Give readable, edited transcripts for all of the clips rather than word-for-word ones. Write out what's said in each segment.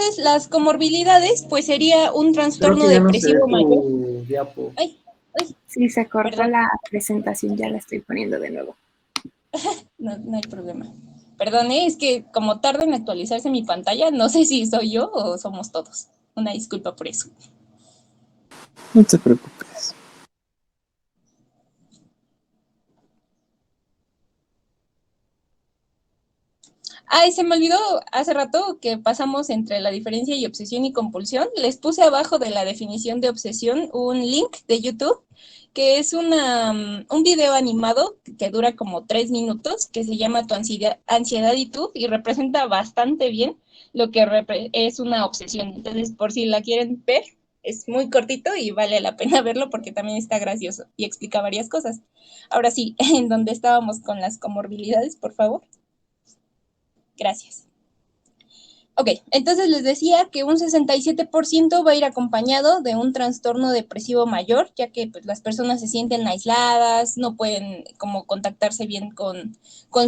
entonces las comorbilidades, pues sería un Creo trastorno que ya no se ve depresivo mayor. tu diapo. Ay, ay, Sí, se cortó perdón, la presentación, ya la estoy poniendo de nuevo. no hay problema. Perdón, es que como tarda en actualizarse mi pantalla, no sé si soy yo o somos todos. Una disculpa por eso. No te preocupes. Ay, se me olvidó hace rato que pasamos entre la diferencia y obsesión y compulsión. Les puse abajo de la definición de obsesión un link de YouTube, que es un video animado que dura como 3 minutos, que se llama Tu ansiedad y tú, y representa bastante bien lo que es una obsesión. Entonces, por si la quieren ver, es muy cortito y vale la pena verlo porque también está gracioso y explica varias cosas. Ahora sí, en donde estábamos con las comorbilidades, por favor. Gracias. Ok, entonces les decía que un 67% va a ir acompañado de un trastorno depresivo mayor, ya que pues, las personas se sienten aisladas, no pueden como contactarse bien con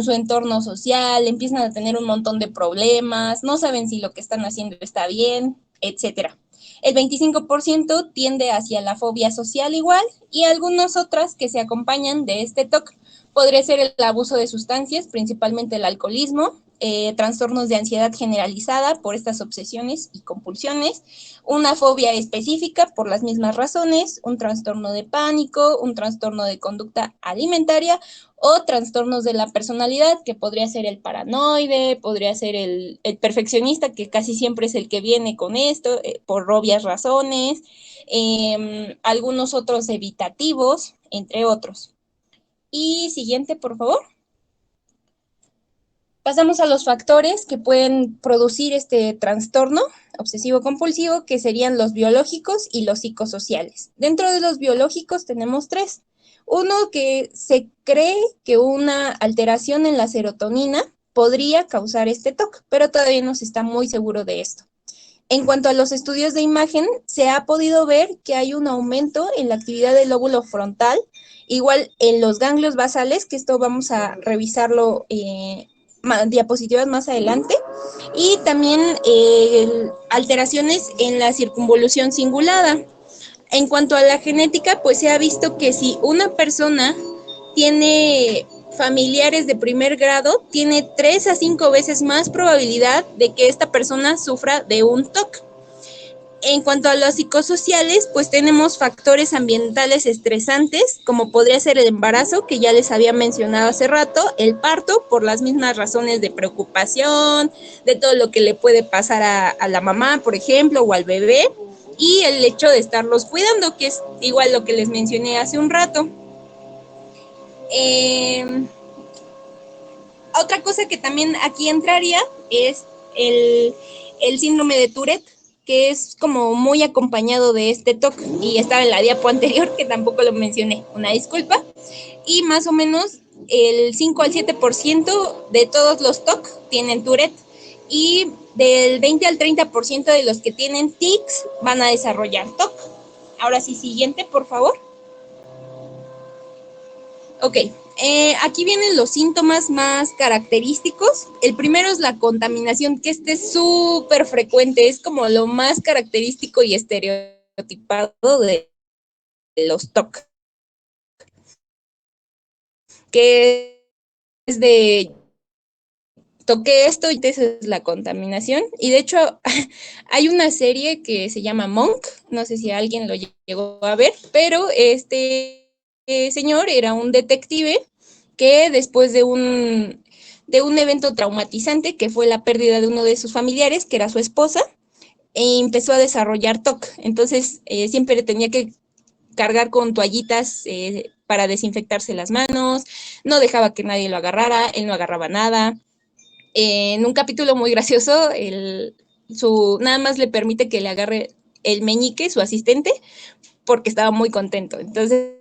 su entorno social, empiezan a tener un montón de problemas, no saben si lo que están haciendo está bien, etcétera. El 25% tiende hacia la fobia social igual y algunas otras que se acompañan de este TOC. Podría ser el abuso de sustancias, principalmente el alcoholismo, trastornos de ansiedad generalizada por estas obsesiones y compulsiones, una fobia específica por las mismas razones, un trastorno de pánico, un trastorno de conducta alimentaria o trastornos de la personalidad, que podría ser el paranoide, podría ser el perfeccionista, que casi siempre es el que viene con esto, por obvias razones, algunos otros evitativos, entre otros. Y siguiente, por favor. Pasamos a los factores que pueden producir este trastorno obsesivo-compulsivo, que serían los biológicos y los psicosociales. Dentro de los biológicos tenemos 3. Uno, que se cree que una alteración en la serotonina podría causar este TOC, pero todavía no se está muy seguro de esto. En cuanto a los estudios de imagen, se ha podido ver que hay un aumento en la actividad del lóbulo frontal, igual en los ganglios basales, que esto vamos a revisarlo diapositivas más adelante, y también alteraciones en la circunvolución cingulada. En cuanto a la genética, pues se ha visto que si una persona tiene familiares de primer grado, tiene 3 a 5 veces más probabilidad de que esta persona sufra de un TOC. En cuanto a los psicosociales, pues tenemos factores ambientales estresantes, como podría ser el embarazo, que ya les había mencionado hace rato, el parto, por las mismas razones de preocupación, de todo lo que le puede pasar a la mamá, por ejemplo, o al bebé, y el hecho de estarlos cuidando, que es igual lo que les mencioné hace un rato. Otra cosa que también aquí entraría es el síndrome de Tourette, que es como muy acompañado de este TOC, y estaba en la diapo anterior, que tampoco lo mencioné, una disculpa, y más o menos el 5 al 7% de todos los TOC tienen Tourette, y del 20 al 30% de los que tienen tics van a desarrollar TOC. Ahora sí, siguiente, por favor. Ok, aquí vienen los síntomas más característicos. El primero es la contaminación, que este es súper frecuente, es como lo más característico y estereotipado de los TOC, que es de toqué esto y entonces es la contaminación. Y de hecho hay una serie que se llama Monk, no sé si alguien lo llegó a ver, pero este señor era un detective que después de un evento traumatizante, que fue la pérdida de uno de sus familiares, que era su esposa, empezó a desarrollar TOC. Entonces siempre tenía que cargar con toallitas para desinfectarse las manos, no dejaba que nadie lo agarrara, él no agarraba nada. En un capítulo muy gracioso, nada más le permite que le agarre el meñique, su asistente, porque estaba muy contento. Entonces,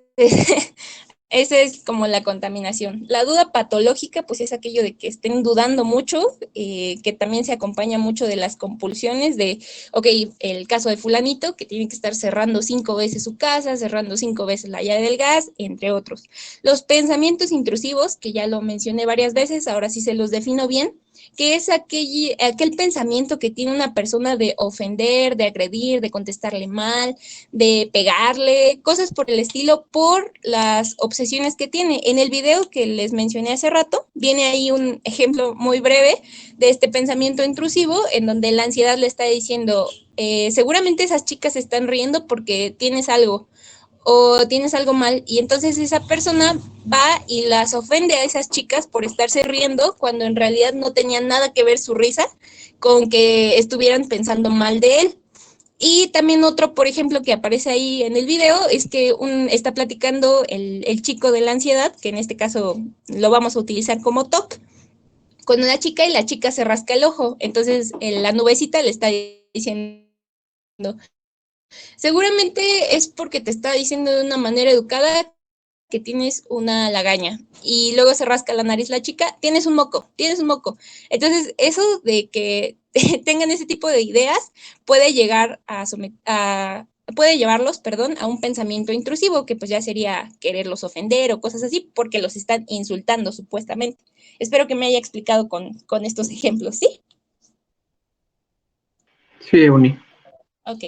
esa es como la contaminación. La duda patológica, pues es aquello de que estén dudando mucho, que también se acompaña mucho de las compulsiones de, ok, el caso de fulanito, que tiene que estar cerrando 5 veces su casa, cerrando 5 veces la llave del gas, entre otros. Los pensamientos intrusivos, que ya lo mencioné varias veces, ahora sí se los defino bien, que es aquel pensamiento que tiene una persona de ofender, de agredir, de contestarle mal, de pegarle, cosas por el estilo, por las obsesiones que tiene. En el video que les mencioné hace rato, viene ahí un ejemplo muy breve de este pensamiento intrusivo, en donde la ansiedad le está diciendo, seguramente esas chicas se están riendo porque tienes algo o tienes algo mal, y entonces esa persona va y las ofende a esas chicas por estarse riendo cuando en realidad no tenía nada que ver su risa con que estuvieran pensando mal de él. Y también otro, por ejemplo, que aparece ahí en el video, es que está platicando el chico de la ansiedad, que en este caso lo vamos a utilizar como TOC, con una chica, y la chica se rasca el ojo. Entonces la nubecita le está diciendo, seguramente es porque te está diciendo de una manera educada que tienes una lagaña, y luego se rasca la nariz la chica, tienes un moco, tienes un moco. Entonces, eso de que tengan ese tipo de ideas puede llegar puede llevarlos, perdón, a un pensamiento intrusivo, que pues ya sería quererlos ofender o cosas así, porque los están insultando supuestamente. Espero que me haya explicado con estos ejemplos, ¿sí? Sí, Euni. Ok.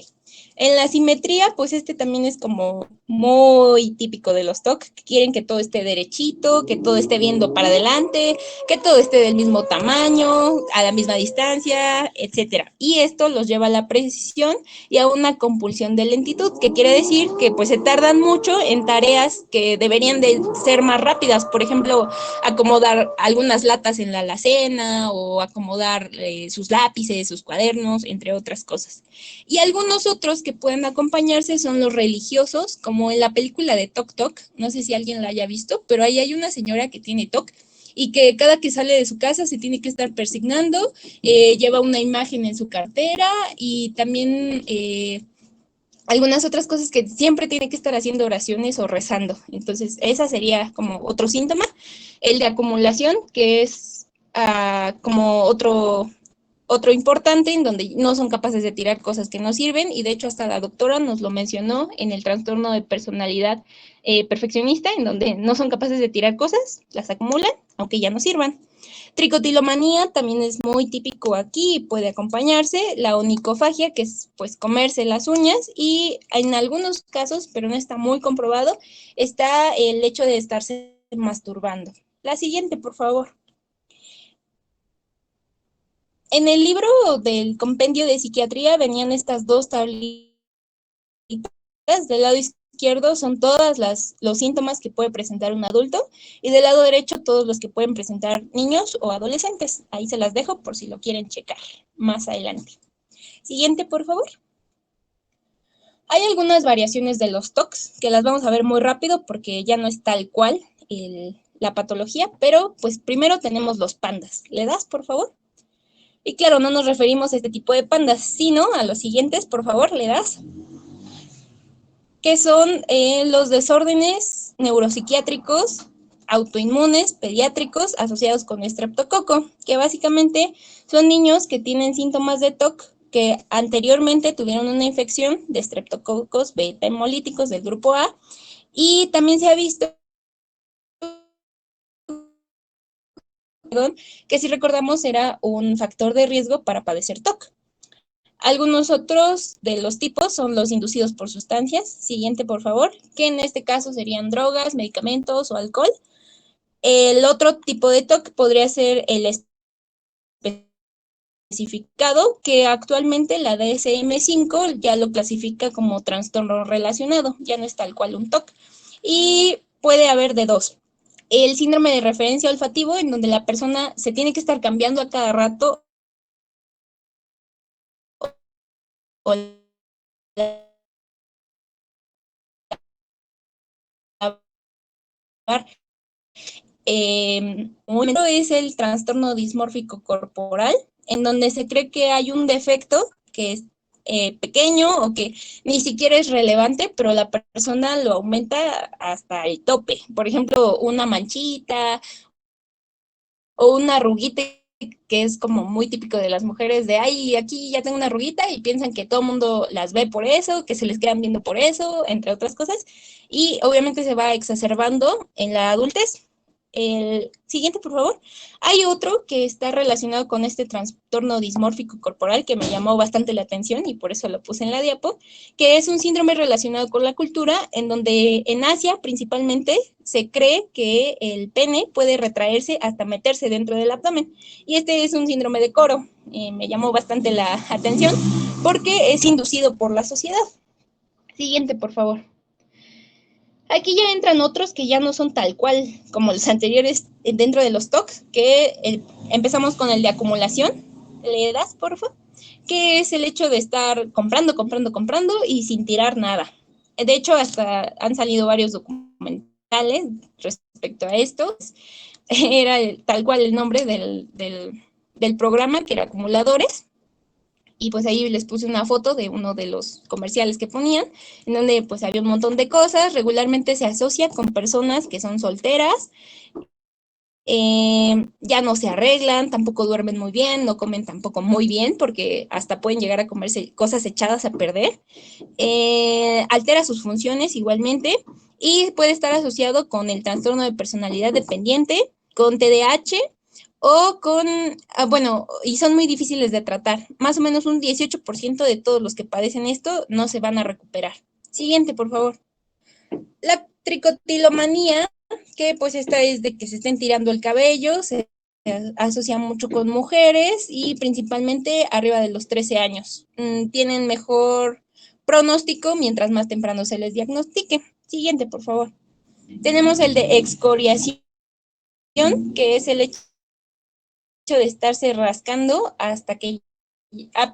En la simetría, pues este también es como muy típico de los TOC, que quieren que todo esté derechito, que todo esté viendo para adelante, que todo esté del mismo tamaño, a la misma distancia, etcétera. Y esto los lleva a la precisión y a una compulsión de lentitud, que quiere decir que pues se tardan mucho en tareas que deberían de ser más rápidas. Por ejemplo, acomodar algunas latas en la alacena, o acomodar sus lápices, sus cuadernos, entre otras cosas. Y algunos otros que pueden acompañarse son los religiosos, como en la película de Tok Tok, no sé si alguien la haya visto, pero ahí hay una señora que tiene TOC y que cada que sale de su casa se tiene que estar persignando, lleva una imagen en su cartera, y también algunas otras cosas, que siempre tiene que estar haciendo oraciones o rezando. Entonces, esa sería como otro síntoma. El de acumulación, que es como otro importante, en donde no son capaces de tirar cosas que no sirven, y de hecho hasta la doctora nos lo mencionó en el trastorno de personalidad perfeccionista, en donde no son capaces de tirar cosas, las acumulan, aunque ya no sirvan. Tricotilomanía también es muy típico aquí y puede acompañarse. La onicofagia, que es pues comerse las uñas, y en algunos casos, pero no está muy comprobado, está el hecho de estarse masturbando. La siguiente, por favor. En el libro del compendio de psiquiatría venían estas dos tablitas. Del lado izquierdo son todos los síntomas que puede presentar un adulto, y del lado derecho todos los que pueden presentar niños o adolescentes. Ahí se las dejo por si lo quieren checar más adelante. Siguiente, por favor. Hay algunas variaciones de los TOCs que las vamos a ver muy rápido porque ya no es tal cual la patología, pero pues primero tenemos los pandas. ¿Le das, por favor? Y claro, no nos referimos a este tipo de pandas, sino a los siguientes, por favor, ¿le das? Que son los desórdenes neuropsiquiátricos, autoinmunes, pediátricos, asociados con estreptococo, que básicamente son niños que tienen síntomas de TOC, que anteriormente tuvieron una infección de estreptococos beta hemolíticos del grupo A, y también se ha visto que, si recordamos, era un factor de riesgo para padecer TOC. Algunos otros de los tipos son los inducidos por sustancias. Siguiente, por favor, que en este caso serían drogas, medicamentos o alcohol. El otro tipo de TOC podría ser el especificado, que actualmente la DSM-5 ya lo clasifica como trastorno relacionado, ya no es tal cual un TOC. Y puede haber de dos. El síndrome de referencia olfativo, en donde la persona se tiene que estar cambiando a cada rato es el trastorno dismórfico corporal, en donde se cree que hay un defecto que es pequeño o que ni siquiera es relevante, pero la persona lo aumenta hasta el tope. Por ejemplo, una manchita o una arruguita, que es como muy típico de las mujeres, de ay, aquí ya tengo una arruguita, y piensan que todo el mundo las ve por eso, que se les quedan viendo por eso, entre otras cosas, y obviamente se va exacerbando en la adultez. El siguiente, por favor. Hay otro que está relacionado con este trastorno dismórfico corporal que me llamó bastante la atención y por eso lo puse en la diapo, que es un síndrome relacionado con la cultura, en donde en Asia principalmente se cree que el pene puede retraerse hasta meterse dentro del abdomen. Y este es un síndrome de Coro. Me llamó bastante la atención porque es inducido por la sociedad. Siguiente, por favor. Aquí ya entran otros que ya no son tal cual como los anteriores dentro de los TOCs, que empezamos con el de acumulación. ¿Le das, por favor? Que es el hecho de estar comprando y sin tirar nada. De hecho, hasta han salido varios documentales respecto a esto. Era tal cual el nombre del programa, que era Acumuladores. Y pues ahí les puse una foto de uno de los comerciales que ponían, en donde pues había un montón de cosas. Regularmente se asocia con personas que son solteras, ya no se arreglan, tampoco duermen muy bien, no comen tampoco muy bien, porque hasta pueden llegar a comerse cosas echadas a perder. Altera sus funciones igualmente y puede estar asociado con el trastorno de personalidad dependiente, con TDAH, o con, bueno, y son muy difíciles de tratar. Más o menos un 18% de todos los que padecen esto no se van a recuperar. Siguiente, por favor. La tricotilomanía, que pues esta es de que se estén tirando el cabello, se asocia mucho con mujeres y principalmente arriba de los 13 años. Tienen mejor pronóstico mientras más temprano se les diagnostique. Siguiente, por favor. Tenemos el de excoriación, que es el hecho de estarse rascando hasta que,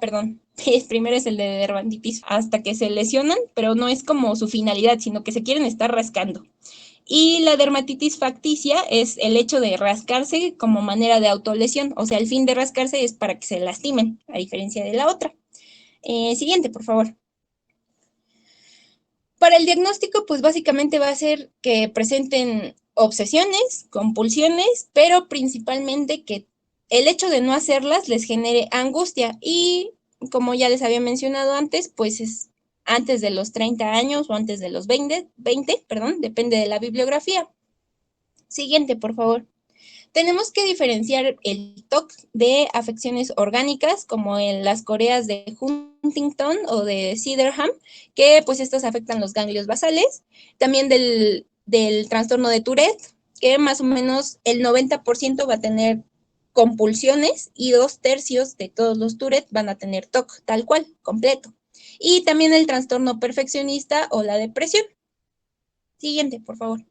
perdón, primero es el de dermatitis, hasta que se lesionan, pero no es como su finalidad, sino que se quieren estar rascando. Y la dermatitis facticia es el hecho de rascarse como manera de autolesión, o sea, el fin de rascarse es para que se lastimen, a diferencia de la otra. Siguiente, por favor. Para el diagnóstico, pues básicamente va a ser que presenten obsesiones, compulsiones, pero principalmente que el hecho de no hacerlas les genere angustia y, como ya les había mencionado antes, pues es antes de los 30 años o antes de los 20, depende de la bibliografía. Siguiente, por favor. Tenemos que diferenciar el TOC de afecciones orgánicas, como en las coreas de Huntington o de Sydenham, que pues estos afectan los ganglios basales. También del trastorno de Tourette, que más o menos el 90% va a tener compulsiones y 2/3 de todos los Tourette van a tener TOC, tal cual, completo. Y también el trastorno perfeccionista o la depresión. Siguiente, por favor.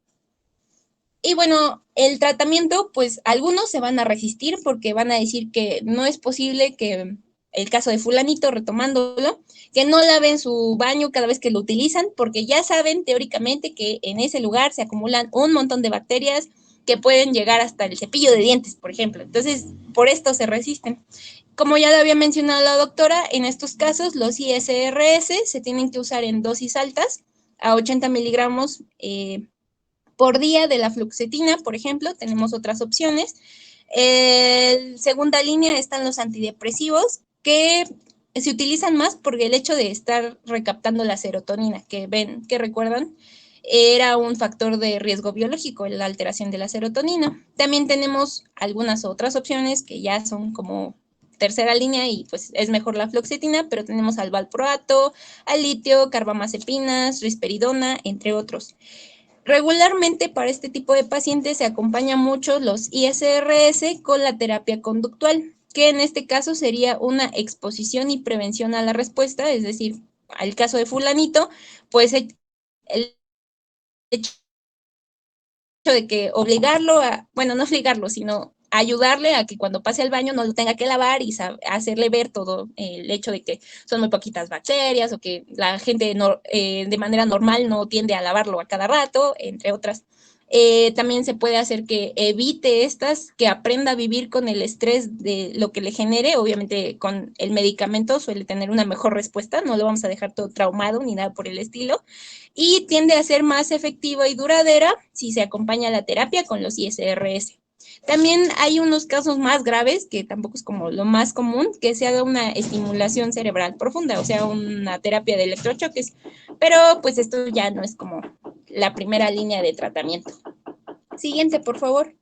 Y bueno, el tratamiento, pues algunos se van a resistir porque van a decir que no es posible que el caso de fulanito, retomándolo, que no laven su baño cada vez que lo utilizan, porque ya saben teóricamente que en ese lugar se acumulan un montón de bacterias que pueden llegar hasta el cepillo de dientes, por ejemplo. Entonces, por esto se resisten. Como ya lo había mencionado la doctora, en estos casos los ISRS se tienen que usar en dosis altas, a 80 miligramos por día de la fluoxetina, por ejemplo. Tenemos otras opciones. En segunda línea están los antidepresivos, que se utilizan más por el hecho de estar recaptando la serotonina, que ven, que recuerdan, era un factor de riesgo biológico, la alteración de la serotonina. También tenemos algunas otras opciones que ya son como tercera línea y pues es mejor la fluoxetina, pero tenemos al valproato, al litio, carbamazepinas, risperidona, entre otros. Regularmente para este tipo de pacientes se acompaña mucho los ISRS con la terapia conductual, que en este caso sería una exposición y prevención a la respuesta, es decir, al caso de fulanito, pues el hecho de que obligarlo a, bueno, no obligarlo, sino ayudarle a que cuando pase al baño no lo tenga que lavar y hacerle ver todo el hecho de que son muy poquitas bacterias o que la gente no, de manera normal no tiende a lavarlo a cada rato, entre otras. También se puede hacer que evite estas, que aprenda a vivir con el estrés de lo que le genere. Obviamente con el medicamento suele tener una mejor respuesta, no lo vamos a dejar todo traumado ni nada por el estilo, y tiende a ser más efectiva y duradera si se acompaña la terapia con los ISRS. También hay unos casos más graves, que tampoco es como lo más común, que se haga una estimulación cerebral profunda, o sea, una terapia de electrochoques, pero pues esto ya no es como la primera línea de tratamiento. Siguiente, por favor.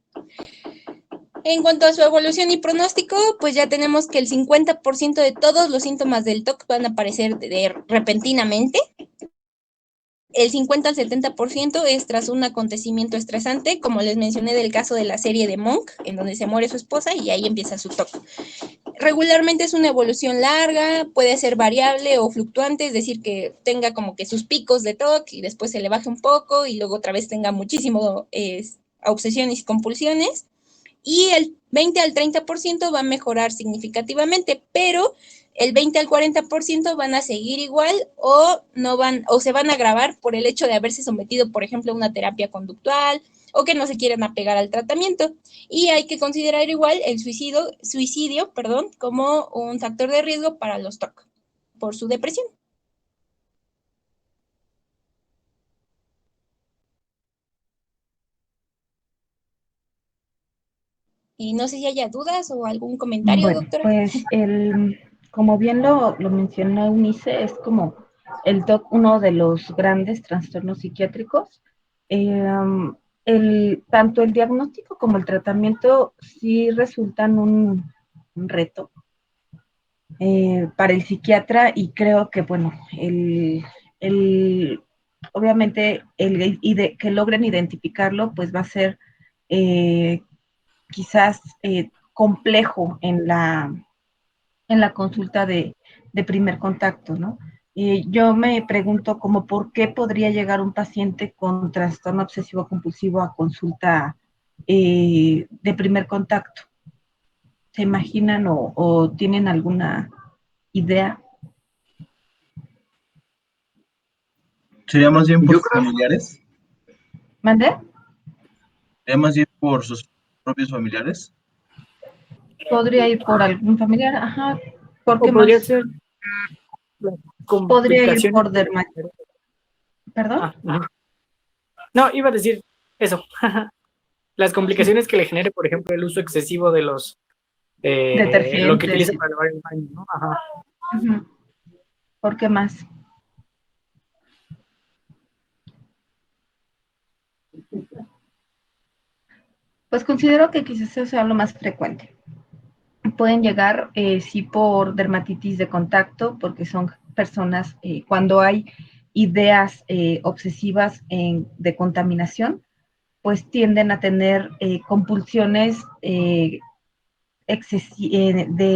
En cuanto a su evolución y pronóstico, pues ya tenemos que el 50% de todos los síntomas del TOC van a aparecer repentinamente. El 50 al 70% es tras un acontecimiento estresante, como les mencioné del caso de la serie de Monk, en donde se muere su esposa y ahí empieza su TOC. Regularmente es una evolución larga, puede ser variable o fluctuante, es decir, que tenga como que sus picos de TOC y después se le baje un poco y luego otra vez tenga muchísimo obsesiones y compulsiones. Y el 20 al 30% va a mejorar significativamente, pero el 20 al 40% van a seguir igual o no van o se van a agravar por el hecho de haberse sometido, por ejemplo, a una terapia conductual o que no se quieren apegar al tratamiento. Y hay que considerar igual el suicidio, como un factor de riesgo para los TOC por su depresión. Y no sé si haya dudas o algún comentario, Bueno, doctora. pues como bien lo mencionó Eunice, es como el TOC uno de los grandes trastornos psiquiátricos. Tanto el diagnóstico como el tratamiento sí resultan un reto para el psiquiatra y creo que, bueno, obviamente que logren identificarlo, pues va a ser quizás complejo en la consulta de primer contacto, ¿no? Yo me pregunto como por qué podría llegar un paciente con trastorno obsesivo compulsivo a consulta de primer contacto. ¿Se imaginan o tienen alguna idea? Sería más bien por Yo sus creo, familiares. ¿Mande? Sería más bien por sus propios familiares. Podría ir por algún familiar, ajá. ¿Por o qué podría más? ser las Podría ir complicaciones. por ¿Perdón? No, iba a decir eso. Las Sí, complicaciones que le genere, por ejemplo, el uso excesivo de lo que detergentes. utiliza para lavar el baño, ¿no? Ajá. Uh-huh. ¿Por qué más? Pues considero que quizás eso sea lo más frecuente. Pueden llegar, sí, por dermatitis de contacto, porque son personas, cuando hay ideas obsesivas de contaminación, pues tienden a tener compulsiones de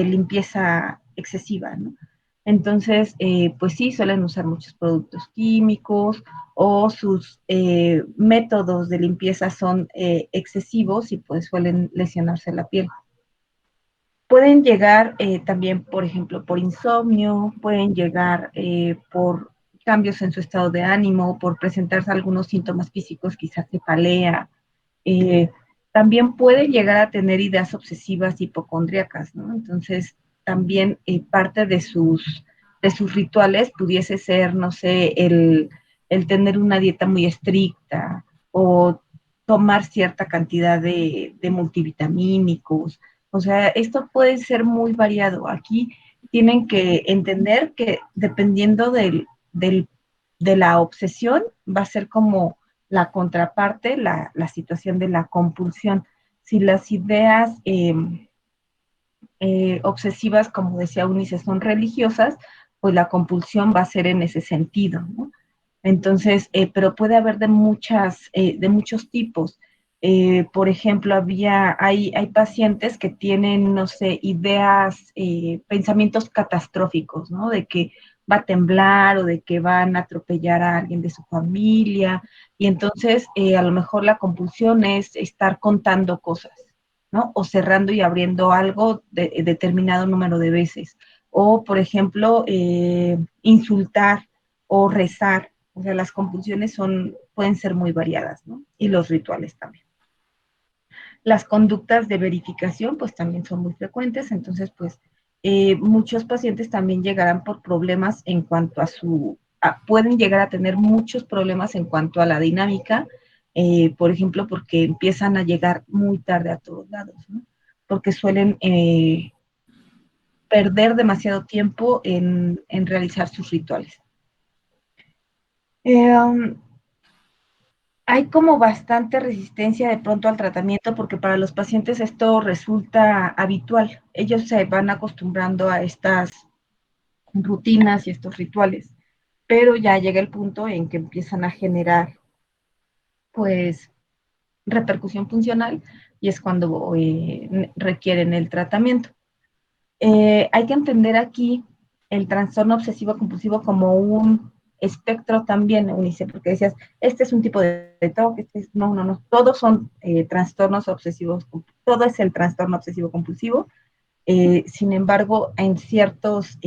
limpieza excesiva, ¿no? Entonces, pues sí, suelen usar muchos productos químicos o sus métodos de limpieza son excesivos y pues suelen lesionarse la piel. Pueden llegar también, por ejemplo, por insomnio, pueden llegar por cambios en su estado de ánimo, por presentarse algunos síntomas físicos, quizás cefalea. Eh, También pueden llegar a tener ideas obsesivas hipocondríacas, ¿no? Entonces, también parte de sus rituales pudiese ser, no sé, el tener una dieta muy estricta o tomar cierta cantidad de multivitamínicos. O sea, esto puede ser muy variado. Aquí tienen que entender que dependiendo de la obsesión, va a ser como la contraparte, la situación de la compulsión. Si las ideas obsesivas, como decía Unice, son religiosas, pues la compulsión va a ser en ese sentido, ¿no? Entonces, pero puede haber de muchos tipos. Por ejemplo, hay pacientes que tienen, no sé, ideas, pensamientos catastróficos, ¿no? De que va a temblar o de que van a atropellar a alguien de su familia. Y entonces, a lo mejor la compulsión es estar contando cosas, ¿no? O cerrando y abriendo algo determinado número de veces. O, por ejemplo, insultar o rezar. O sea, las compulsiones pueden ser muy variadas, ¿no? Y los rituales también. Las conductas de verificación, pues también son muy frecuentes, entonces, pues, muchos pacientes también llegarán por problemas en cuanto pueden llegar a tener muchos problemas en cuanto a la dinámica, por ejemplo, porque empiezan a llegar muy tarde a todos lados, ¿no? Porque suelen perder demasiado tiempo en, realizar sus rituales. Um, hay como bastante resistencia de pronto al tratamiento porque para los pacientes esto resulta habitual. Ellos se van acostumbrando a estas rutinas y estos rituales, pero ya llega el punto en que empiezan a generar, pues, repercusión funcional y es cuando requieren el tratamiento. Hay que entender aquí el trastorno obsesivo compulsivo como un espectro también, Eunice, porque decías, este es un tipo de TOC, no, todos son trastornos obsesivos, todo es el trastorno obsesivo compulsivo. Sin embargo, en ciertas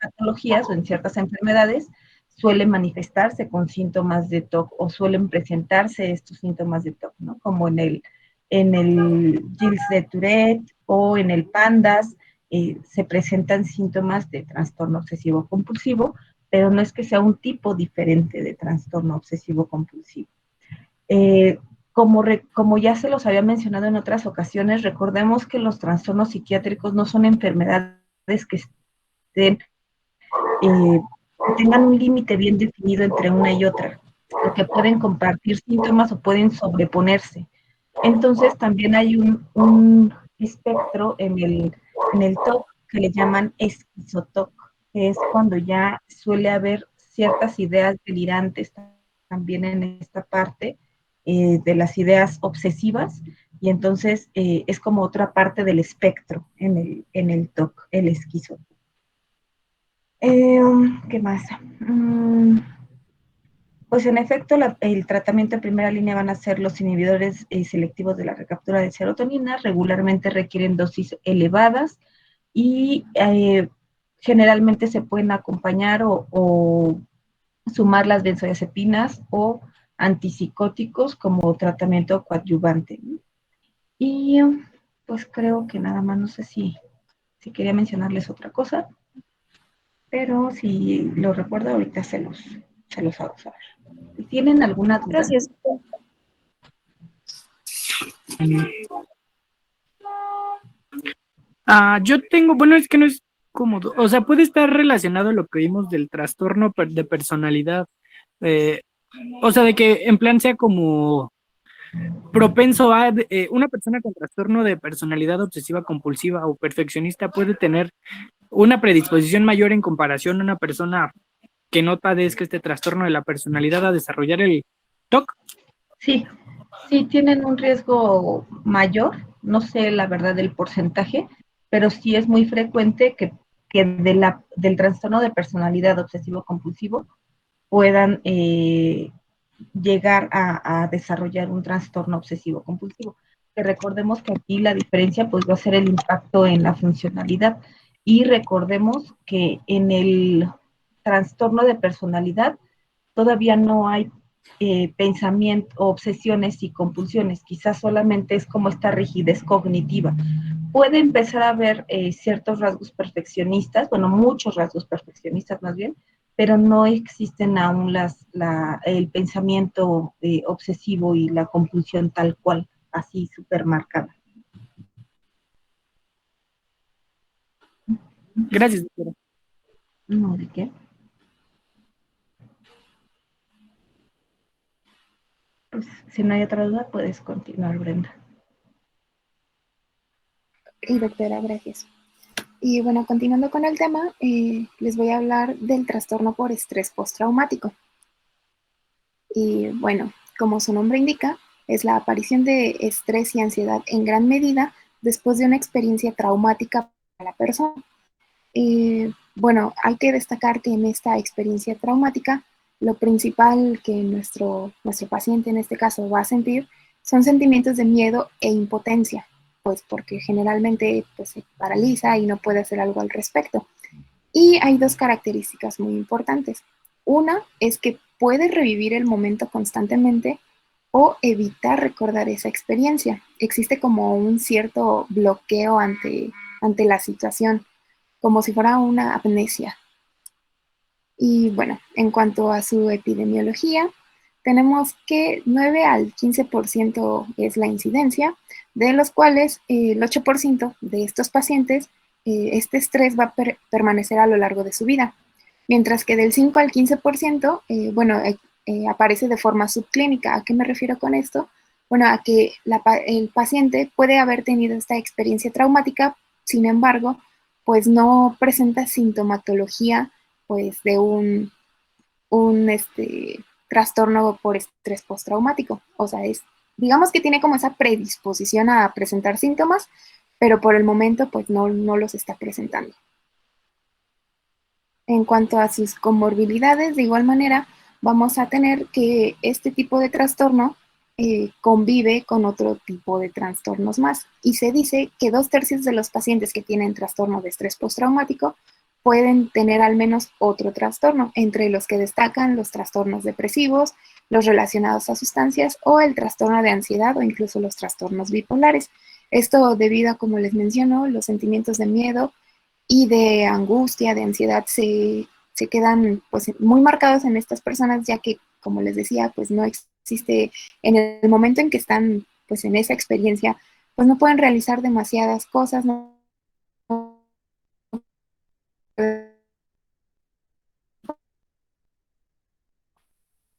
patologías o en ciertas enfermedades suelen manifestarse con síntomas de TOC o suelen presentarse estos síntomas de TOC, ¿no? Como en el Gilles de Tourette o en el PANDAS, se presentan síntomas de trastorno obsesivo compulsivo, pero no es que sea un tipo diferente de trastorno obsesivo compulsivo. Como ya se los había mencionado en otras ocasiones, recordemos que los trastornos psiquiátricos no son enfermedades que tengan un límite bien definido entre una y otra, porque pueden compartir síntomas o pueden sobreponerse. Entonces también hay un espectro en el TOC que le llaman esquizoTOC, que es cuando ya suele haber ciertas ideas delirantes también en esta parte de las ideas obsesivas, y entonces es como otra parte del espectro en el TOC, el esquizoTOC. ¿Qué más? Pues en efecto, el tratamiento en primera línea van a ser los inhibidores selectivos de la recaptura de serotonina, regularmente requieren dosis elevadas y generalmente se pueden acompañar o sumar las benzodiazepinas o antipsicóticos como tratamiento coadyuvante. Y pues creo que nada más, no sé si quería mencionarles otra cosa, pero si lo recuerdo ahorita se los hago saber. ¿Tienen alguna duda? Gracias. Yo tengo, bueno, es que no es cómodo, o sea, puede estar relacionado a lo que vimos del trastorno de personalidad, o sea, de que en plan sea como propenso a una persona con trastorno de personalidad obsesiva compulsiva o perfeccionista puede tener una predisposición mayor en comparación a una persona que no padezca este trastorno de la personalidad a desarrollar el TOC. Sí, tienen un riesgo mayor, no sé la verdad del porcentaje, pero sí es muy frecuente que del trastorno de personalidad obsesivo-compulsivo puedan llegar a desarrollar un trastorno obsesivo-compulsivo. Que recordemos que aquí la diferencia pues va a ser el impacto en la funcionalidad, y recordemos que en el trastorno de personalidad todavía no hay pensamiento, obsesiones y compulsiones, quizás solamente es como esta rigidez cognitiva. Puede empezar a haber ciertos rasgos perfeccionistas, bueno, muchos rasgos perfeccionistas más bien, pero no existen aún el pensamiento obsesivo y la compulsión tal cual, así súper marcada. Gracias, doctora. No, ¿de qué? Pues si no hay otra duda, puedes continuar, Brenda. Y doctora, gracias. Y bueno, continuando con el tema, les voy a hablar del trastorno por estrés postraumático. Y bueno, como su nombre indica, es la aparición de estrés y ansiedad en gran medida después de una experiencia traumática para la persona. Bueno, hay que destacar que en esta experiencia traumática, lo principal que nuestro paciente en este caso va a sentir son sentimientos de miedo e impotencia, pues porque generalmente pues, se paraliza y no puede hacer algo al respecto. Y hay dos características muy importantes. Una es que puede revivir el momento constantemente o evitar recordar esa experiencia. Existe como un cierto bloqueo ante la situación, como si fuera una amnesia. Y bueno, en cuanto a su epidemiología, tenemos que 9 al 15% es la incidencia, de los cuales el 8% de estos pacientes, este estrés va a permanecer a lo largo de su vida, mientras que del 5 al 15%, bueno, aparece de forma subclínica. ¿A qué me refiero con esto? Bueno, a que el paciente puede haber tenido esta experiencia traumática, sin embargo, pues no presenta sintomatología pues de un trastorno por estrés postraumático. O sea, digamos que tiene como esa predisposición a presentar síntomas, pero por el momento pues no los está presentando. En cuanto a sus comorbilidades, de igual manera, vamos a tener que este tipo de trastorno convive con otro tipo de trastornos más. Y se dice que 2/3 de los pacientes que tienen trastorno de estrés postraumático pueden tener al menos otro trastorno, entre los que destacan los trastornos depresivos, los relacionados a sustancias o el trastorno de ansiedad o incluso los trastornos bipolares. Esto debido a, como les menciono, los sentimientos de miedo y de angustia, de ansiedad, se quedan pues muy marcados en estas personas, ya que, como les decía, pues no existe, en el momento en que están pues en esa experiencia, pues no pueden realizar demasiadas cosas, no.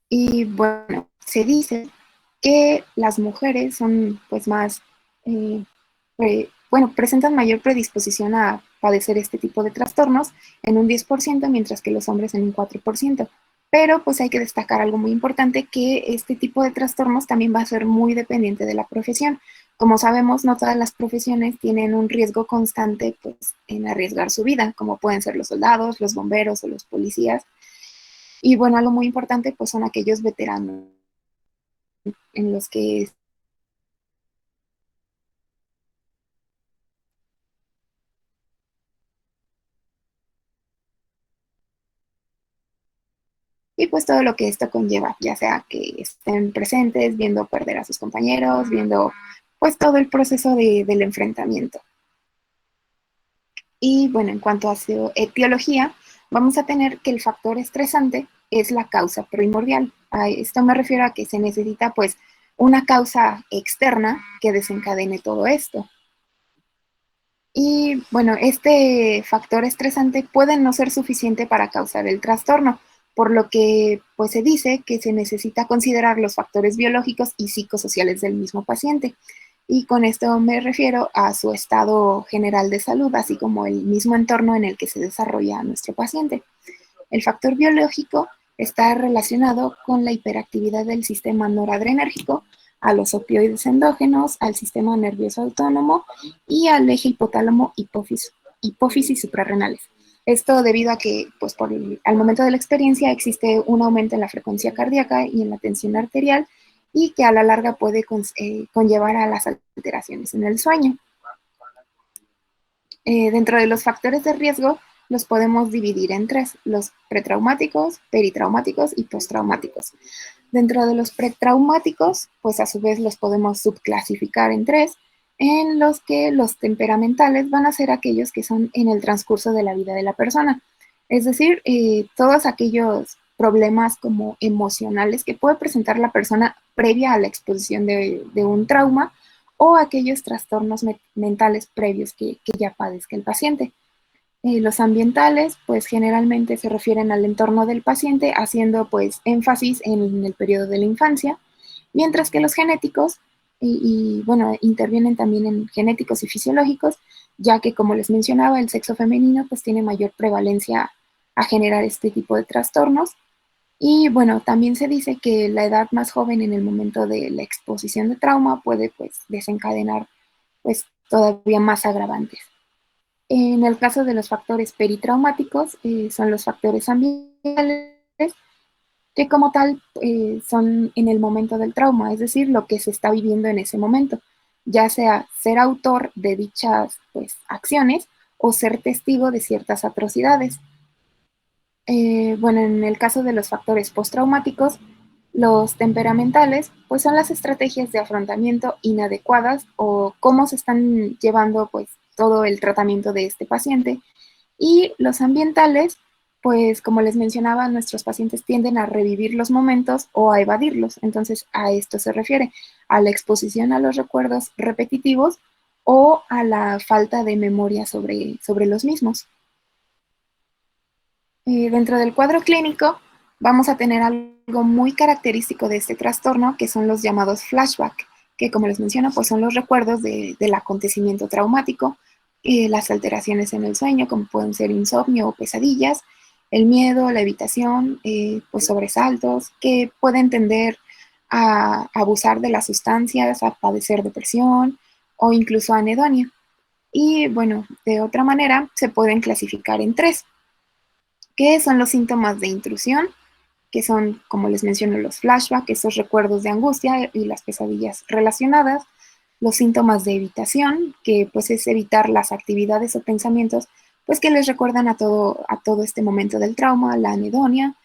Y bueno, se dice que las mujeres son pues más, bueno, presentan mayor predisposición a padecer este tipo de trastornos en un 10%, mientras que los hombres en un 4%. Pero pues hay que destacar algo muy importante, que este tipo de trastornos también va a ser muy dependiente de la profesión. Como sabemos, no todas las profesiones tienen un riesgo constante pues, en arriesgar su vida, como pueden ser los soldados, los bomberos o los policías. Y bueno, algo muy importante pues son aquellos veteranos en los que. Y pues todo lo que esto conlleva, ya sea que estén presentes, viendo perder a sus compañeros, viendo pues todo el proceso del enfrentamiento. Y bueno, en cuanto a su etiología, vamos a tener que el factor estresante es la causa primordial. A esto me refiero a que se necesita pues una causa externa que desencadene todo esto. Y bueno, este factor estresante puede no ser suficiente para causar el trastorno, por lo que pues se dice que se necesita considerar los factores biológicos y psicosociales del mismo paciente. Y con esto me refiero a su estado general de salud, así como el mismo entorno en el que se desarrolla nuestro paciente. El factor biológico está relacionado con la hiperactividad del sistema noradrenérgico, a los opioides endógenos, al sistema nervioso autónomo y al eje hipotálamo hipófisis suprarrenales. Esto debido a que, pues, al momento de la experiencia existe un aumento en la frecuencia cardíaca y en la tensión arterial, y que a la larga puede conllevar a las alteraciones en el sueño. Dentro de los factores de riesgo, los podemos dividir en 3: los pretraumáticos, peritraumáticos y postraumáticos. Dentro de los pretraumáticos, pues a su vez los podemos subclasificar en 3, en los que los temperamentales van a ser aquellos que son en el transcurso de la vida de la persona. Es decir, todos aquellos problemas como emocionales que puede presentar la persona previa a la exposición de un trauma, o aquellos trastornos mentales previos que ya padezca el paciente. Los ambientales, pues generalmente se refieren al entorno del paciente, haciendo pues énfasis en el periodo de la infancia, mientras que los genéticos, bueno, intervienen también en genéticos y fisiológicos, ya que como les mencionaba, el sexo femenino pues tiene mayor prevalencia a generar este tipo de trastornos. Y bueno, también se dice que la edad más joven en el momento de la exposición de trauma puede pues desencadenar pues todavía más agravantes. En el caso de los factores peritraumáticos, son los factores ambientales que como tal son en el momento del trauma, es decir, lo que se está viviendo en ese momento, ya sea ser autor de dichas pues, acciones o ser testigo de ciertas atrocidades. Bueno, en el caso de los factores postraumáticos, los temperamentales, pues son las estrategias de afrontamiento inadecuadas o cómo se están llevando pues todo el tratamiento de este paciente. Y los ambientales, pues como les mencionaba, nuestros pacientes tienden a revivir los momentos o a evadirlos. Entonces a esto se refiere, a la exposición a los recuerdos repetitivos o a la falta de memoria sobre los mismos. Dentro del cuadro clínico, vamos a tener algo muy característico de este trastorno, que son los llamados flashback, que como les menciono, pues son los recuerdos del acontecimiento traumático, las alteraciones en el sueño, como pueden ser insomnio o pesadillas, el miedo, la evitación, pues sobresaltos, que pueden tender a abusar de las sustancias, a padecer depresión o incluso anedonia. Y bueno, de otra manera, se pueden clasificar en tres, que son los síntomas de intrusión, que son, como les menciono, los flashbacks, esos recuerdos de angustia y las pesadillas relacionadas, los síntomas de evitación, que pues es evitar las actividades o pensamientos pues que les recuerdan a todo este momento del trauma, la anedonia,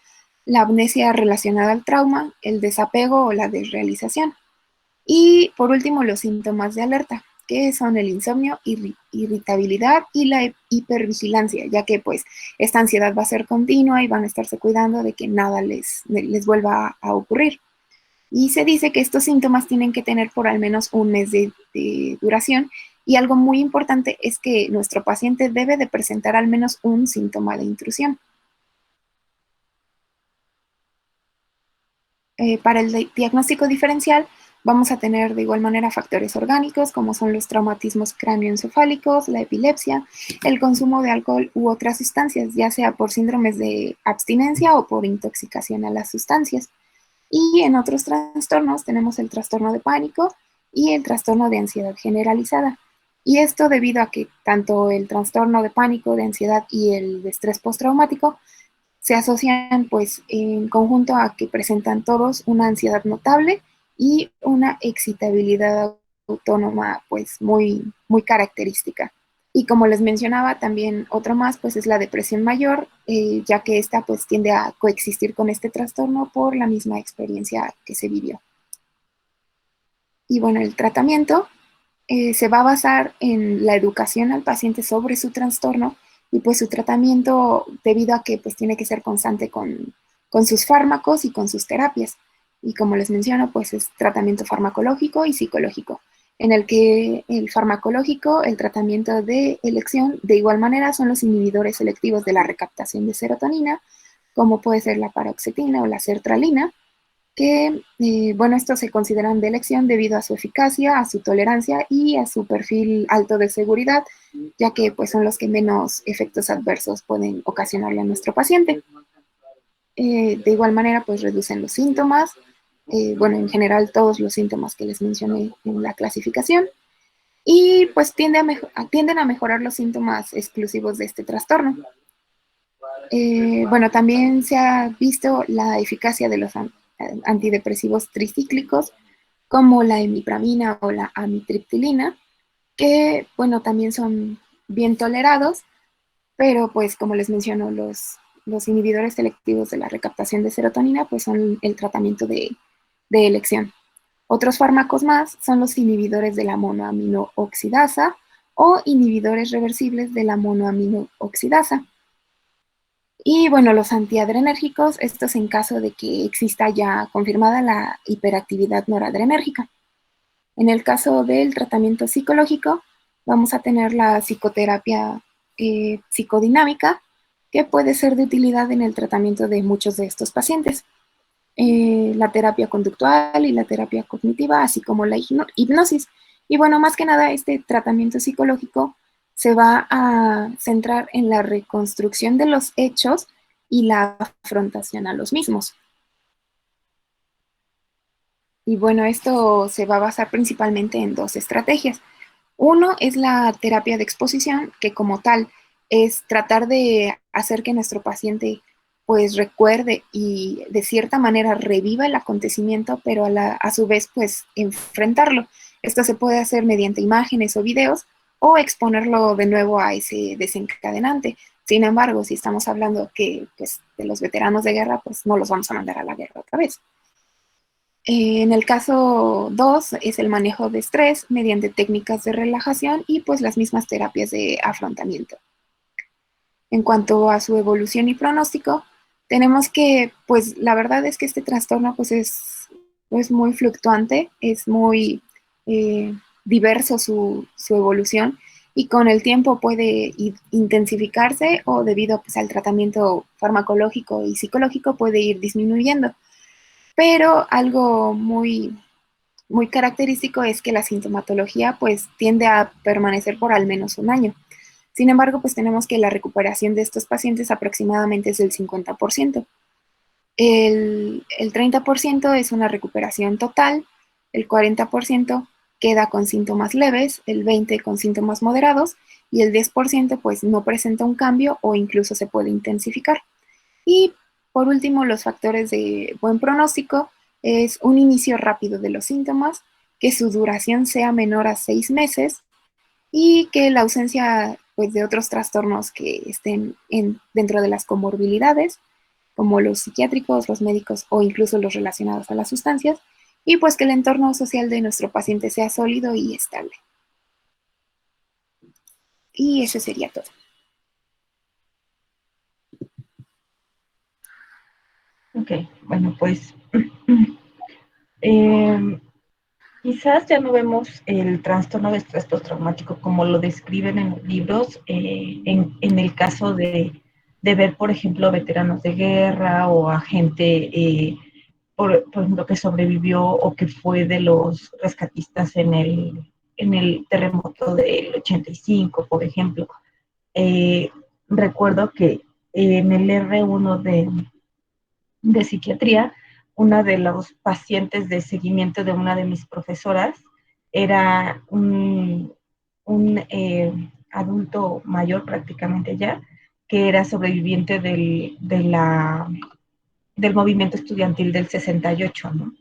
la amnesia relacionada al trauma, el desapego o la desrealización. Y por último, los síntomas de alerta, que son el insomnio, irritabilidad y la hipervigilancia, ya que pues esta ansiedad va a ser continua y van a estarse cuidando de que nada les vuelva a ocurrir. Y se dice que estos síntomas tienen que tener por al menos un mes de duración, y algo muy importante es que nuestro paciente debe de presentar al menos un síntoma de intrusión. Para el diagnóstico diferencial vamos a tener de igual manera factores orgánicos como son los traumatismos cráneoencefálicos, la epilepsia, el consumo de alcohol u otras sustancias, ya sea por síndromes de abstinencia o por intoxicación a las sustancias. Y en otros trastornos tenemos el trastorno de pánico y el trastorno de ansiedad generalizada. Y esto debido a que tanto el trastorno de pánico, de ansiedad y el de estrés postraumático se asocian pues en conjunto a que presentan todos una ansiedad notable y una excitabilidad autónoma pues muy, muy característica. Y como les mencionaba, también otro más pues es la depresión mayor, ya que esta pues tiende a coexistir con este trastorno por la misma experiencia que se vivió. Y bueno, el tratamiento se va a basar en la educación al paciente sobre su trastorno, y pues su tratamiento, debido a que pues tiene que ser constante con sus fármacos y con sus terapias. Y como les menciono, pues es tratamiento farmacológico y psicológico, en el que el farmacológico, el tratamiento de elección, de igual manera son los inhibidores selectivos de la recaptación de serotonina, como puede ser la paroxetina o la sertralina, que, bueno, estos se consideran de elección debido a su eficacia, a su tolerancia y a su perfil alto de seguridad, ya que pues son los que menos efectos adversos pueden ocasionarle a nuestro paciente. De igual manera, pues reducen los síntomas, bueno, en general todos los síntomas que les mencioné en la clasificación, y pues tienden a mejorar los síntomas exclusivos de este trastorno. Bueno, también se ha visto la eficacia de los antidepresivos tricíclicos, como la imipramina o la amitriptilina, que, bueno, también son bien tolerados, pero pues como les menciono, los inhibidores selectivos de la recaptación de serotonina pues son el tratamiento de elección. Otros fármacos más son los inhibidores de la monoaminooxidasa o inhibidores reversibles de la monoaminooxidasa. Y bueno, los antiadrenérgicos, estos en caso de que exista ya confirmada la hiperactividad noradrenérgica. En el caso del tratamiento psicológico, vamos a tener la psicoterapia psicodinámica, que puede ser de utilidad en el tratamiento de muchos de estos pacientes. La terapia conductual y la terapia cognitiva, así como la hipnosis. Y bueno, más que nada, este tratamiento psicológico se va a centrar en la reconstrucción de los hechos y la afrontación a los mismos. Y bueno, esto se va a basar principalmente en dos estrategias. Uno es la terapia de exposición, que como tal es tratar de hacer que nuestro paciente pues recuerde y de cierta manera reviva el acontecimiento, pero a su vez pues enfrentarlo. Esto se puede hacer mediante imágenes o videos o exponerlo de nuevo a ese desencadenante. Sin embargo, si estamos hablando que pues, de los veteranos de guerra, pues no los vamos a mandar a la guerra otra vez. En el caso 2 es el manejo de estrés mediante técnicas de relajación y pues las mismas terapias de afrontamiento. En cuanto a su evolución y pronóstico, tenemos que, pues la verdad es que este trastorno pues es muy fluctuante, es muy diverso su evolución, y con el tiempo puede intensificarse o debido pues, al tratamiento farmacológico y psicológico puede ir disminuyendo. Pero algo muy, muy característico es que la sintomatología pues tiende a permanecer por al menos un año. Sin embargo, pues tenemos que la recuperación de estos pacientes aproximadamente es del 50%. El 30% es una recuperación total, el 40% queda con síntomas leves, el 20% con síntomas moderados y el 10% pues no presenta un cambio o incluso se puede intensificar. Y por último, los factores de buen pronóstico es un inicio rápido de los síntomas, que su duración sea menor a 6 meses y que la ausencia pues, de otros trastornos que estén dentro de las comorbilidades, como los psiquiátricos, los médicos o incluso los relacionados a las sustancias, y pues que el entorno social de nuestro paciente sea sólido y estable. Y eso sería todo. Ok, bueno, pues quizás ya no vemos el trastorno de estrés postraumático como lo describen en los libros, en el caso de ver, por ejemplo, veteranos de guerra o a gente, por ejemplo, que sobrevivió o que fue de los rescatistas en el terremoto del 85, por ejemplo. Eh, Recuerdo que en el R1 de psiquiatría, una de los pacientes de seguimiento de una de mis profesoras era un adulto mayor prácticamente ya, que era sobreviviente del movimiento estudiantil del 68, ¿no?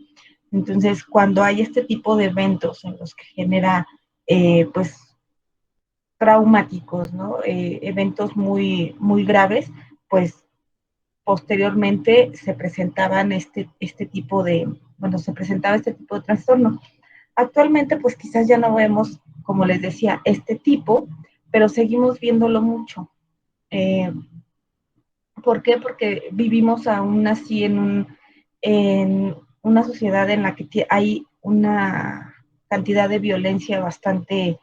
Entonces, cuando hay este tipo de eventos en los que genera, pues, traumáticos, ¿no? Eventos muy, muy graves, pues posteriormente se presentaban se presentaba este tipo de trastorno. Actualmente, pues quizás ya no vemos, como les decía, este tipo, pero seguimos viéndolo mucho. ¿Por qué? Porque vivimos aún así en una sociedad en la que hay una cantidad de violencia bastante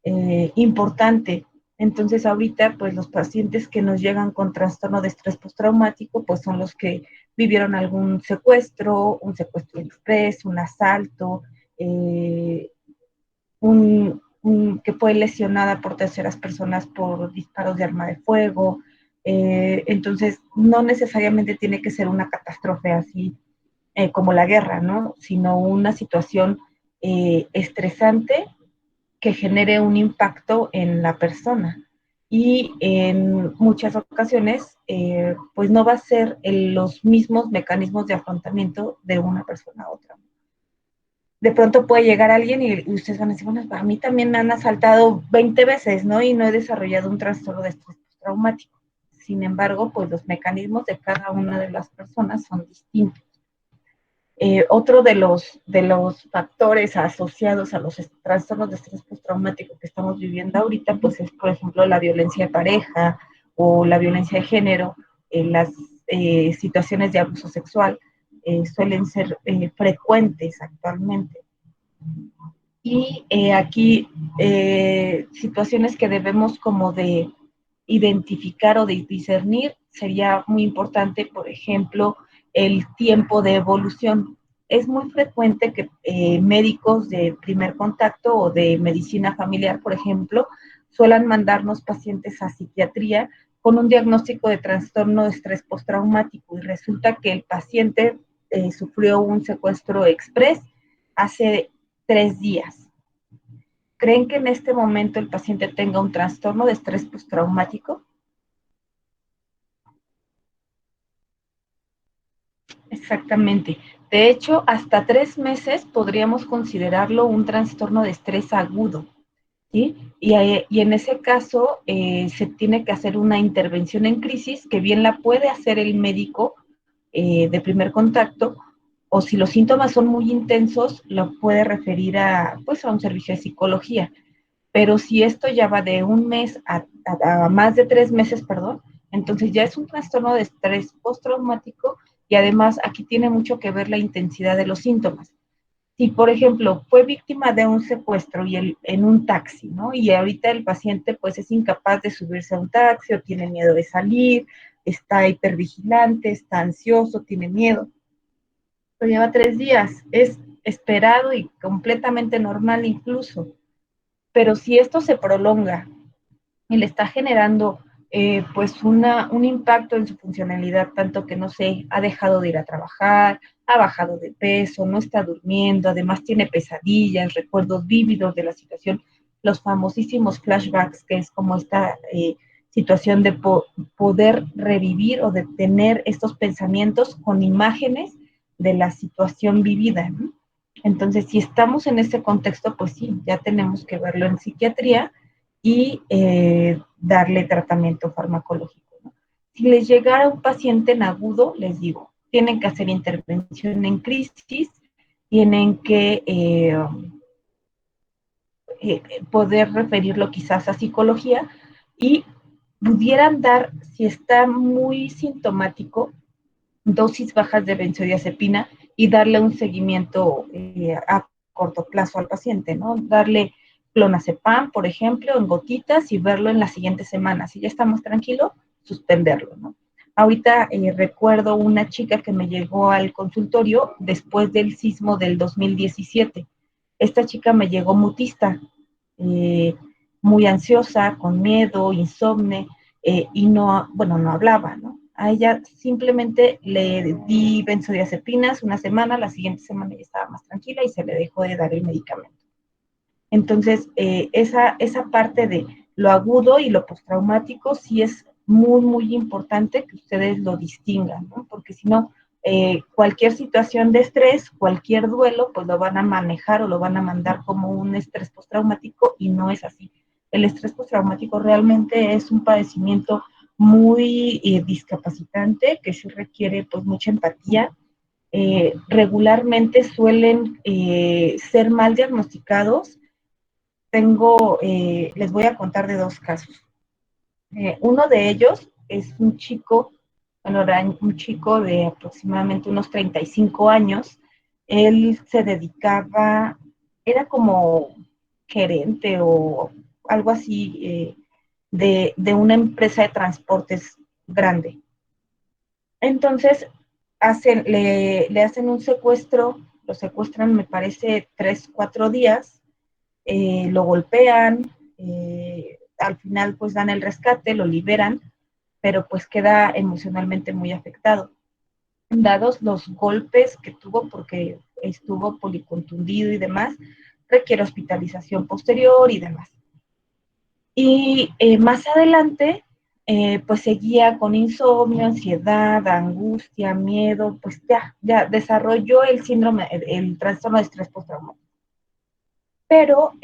importante. Entonces, ahorita, pues los pacientes que nos llegan con trastorno de estrés postraumático, pues son los que vivieron algún secuestro, un secuestro express, un asalto, que fue lesionada por terceras personas por disparos de arma de fuego. Entonces, no necesariamente tiene que ser una catástrofe así como la guerra, ¿no? Sino una situación estresante que genere un impacto en la persona. Y en muchas ocasiones, pues no va a ser los mismos mecanismos de afrontamiento de una persona a otra. De pronto puede llegar alguien y ustedes van a decir, bueno, a mí también me han asaltado 20 veces, ¿no? Y no he desarrollado un trastorno de estrés traumático. Sin embargo, pues los mecanismos de cada una de las personas son distintos. Otro de los factores asociados a los trastornos de estrés postraumático que estamos viviendo ahorita, pues es, por ejemplo, la violencia de pareja o la violencia de género, las situaciones de abuso sexual suelen ser frecuentes actualmente. Y aquí situaciones que debemos como de identificar o de discernir sería muy importante, por ejemplo, el tiempo de evolución. Es muy frecuente que médicos de primer contacto o de medicina familiar, por ejemplo, suelan mandarnos pacientes a psiquiatría con un diagnóstico de trastorno de estrés postraumático y resulta que el paciente sufrió un secuestro express hace 3 días. ¿Creen que en este momento el paciente tenga un trastorno de estrés postraumático? Exactamente. De hecho, hasta 3 meses podríamos considerarlo un trastorno de estrés agudo, ¿sí? Y en ese caso se tiene que hacer una intervención en crisis que bien la puede hacer el médico de primer contacto, o si los síntomas son muy intensos, lo puede referir pues, a un servicio de psicología. Pero si esto ya va de 1 mes a más de 3 meses, perdón, entonces ya es un trastorno de estrés postraumático y además aquí tiene mucho que ver la intensidad de los síntomas. Si, por ejemplo, fue víctima de un secuestro en un taxi, ¿no? Y ahorita el paciente pues es incapaz de subirse a un taxi o tiene miedo de salir, está hipervigilante, está ansioso, tiene miedo. Lo lleva 3 días, es esperado y completamente normal incluso. Pero si esto se prolonga y le está generando pues un impacto en su funcionalidad, tanto que, no sé, ha dejado de ir a trabajar, ha bajado de peso, no está durmiendo, además tiene pesadillas, recuerdos vívidos de la situación, los famosísimos flashbacks, que es como esta situación de poder revivir o de tener estos pensamientos con imágenes de la situación vivida, ¿no? Entonces, si estamos en ese contexto, pues sí, ya tenemos que verlo en psiquiatría y darle tratamiento farmacológico, ¿no? Si les llegara un paciente en agudo, les digo, tienen que hacer intervención en crisis, tienen que poder referirlo quizás a psicología y pudieran dar, si está muy sintomático, dosis bajas de benzodiazepina y darle un seguimiento a corto plazo al paciente, ¿no? Darle clonazepam, por ejemplo, en gotitas y verlo en la siguiente semana. Si ya está más tranquilo, suspenderlo, ¿no? Ahorita recuerdo una chica que me llegó al consultorio después del sismo del 2017. Esta chica me llegó mutista, eh, muy ansiosa, con miedo, insomne, y no, bueno, no hablaba, ¿no? A ella simplemente le di benzodiazepinas una semana, la siguiente semana ya estaba más tranquila y se le dejó de dar el medicamento. Entonces, esa parte de lo agudo y lo postraumático sí es muy, muy importante que ustedes lo distingan, ¿no? Porque si no, cualquier situación de estrés, cualquier duelo, pues lo van a manejar o lo van a mandar como un estrés postraumático y no es así. El estrés postraumático realmente es un padecimiento muy discapacitante que sí requiere pues mucha empatía. Regularmente suelen ser mal diagnosticados. Les voy a contar de 2 casos. Uno de ellos es un chico, bueno, era un chico de aproximadamente unos 35 años. Él se dedicaba, era como gerente o algo así de una empresa de transportes grande. Entonces, le hacen un secuestro, lo secuestran, me parece, 3, 4 días, lo golpean, al final pues dan el rescate, lo liberan, pero pues queda emocionalmente muy afectado. Dados los golpes que tuvo, porque estuvo policontundido y demás, requiere hospitalización posterior y demás. Y más adelante, pues seguía con insomnio, ansiedad, angustia, miedo, pues ya desarrolló el síndrome, el trastorno de estrés postraumático. Pero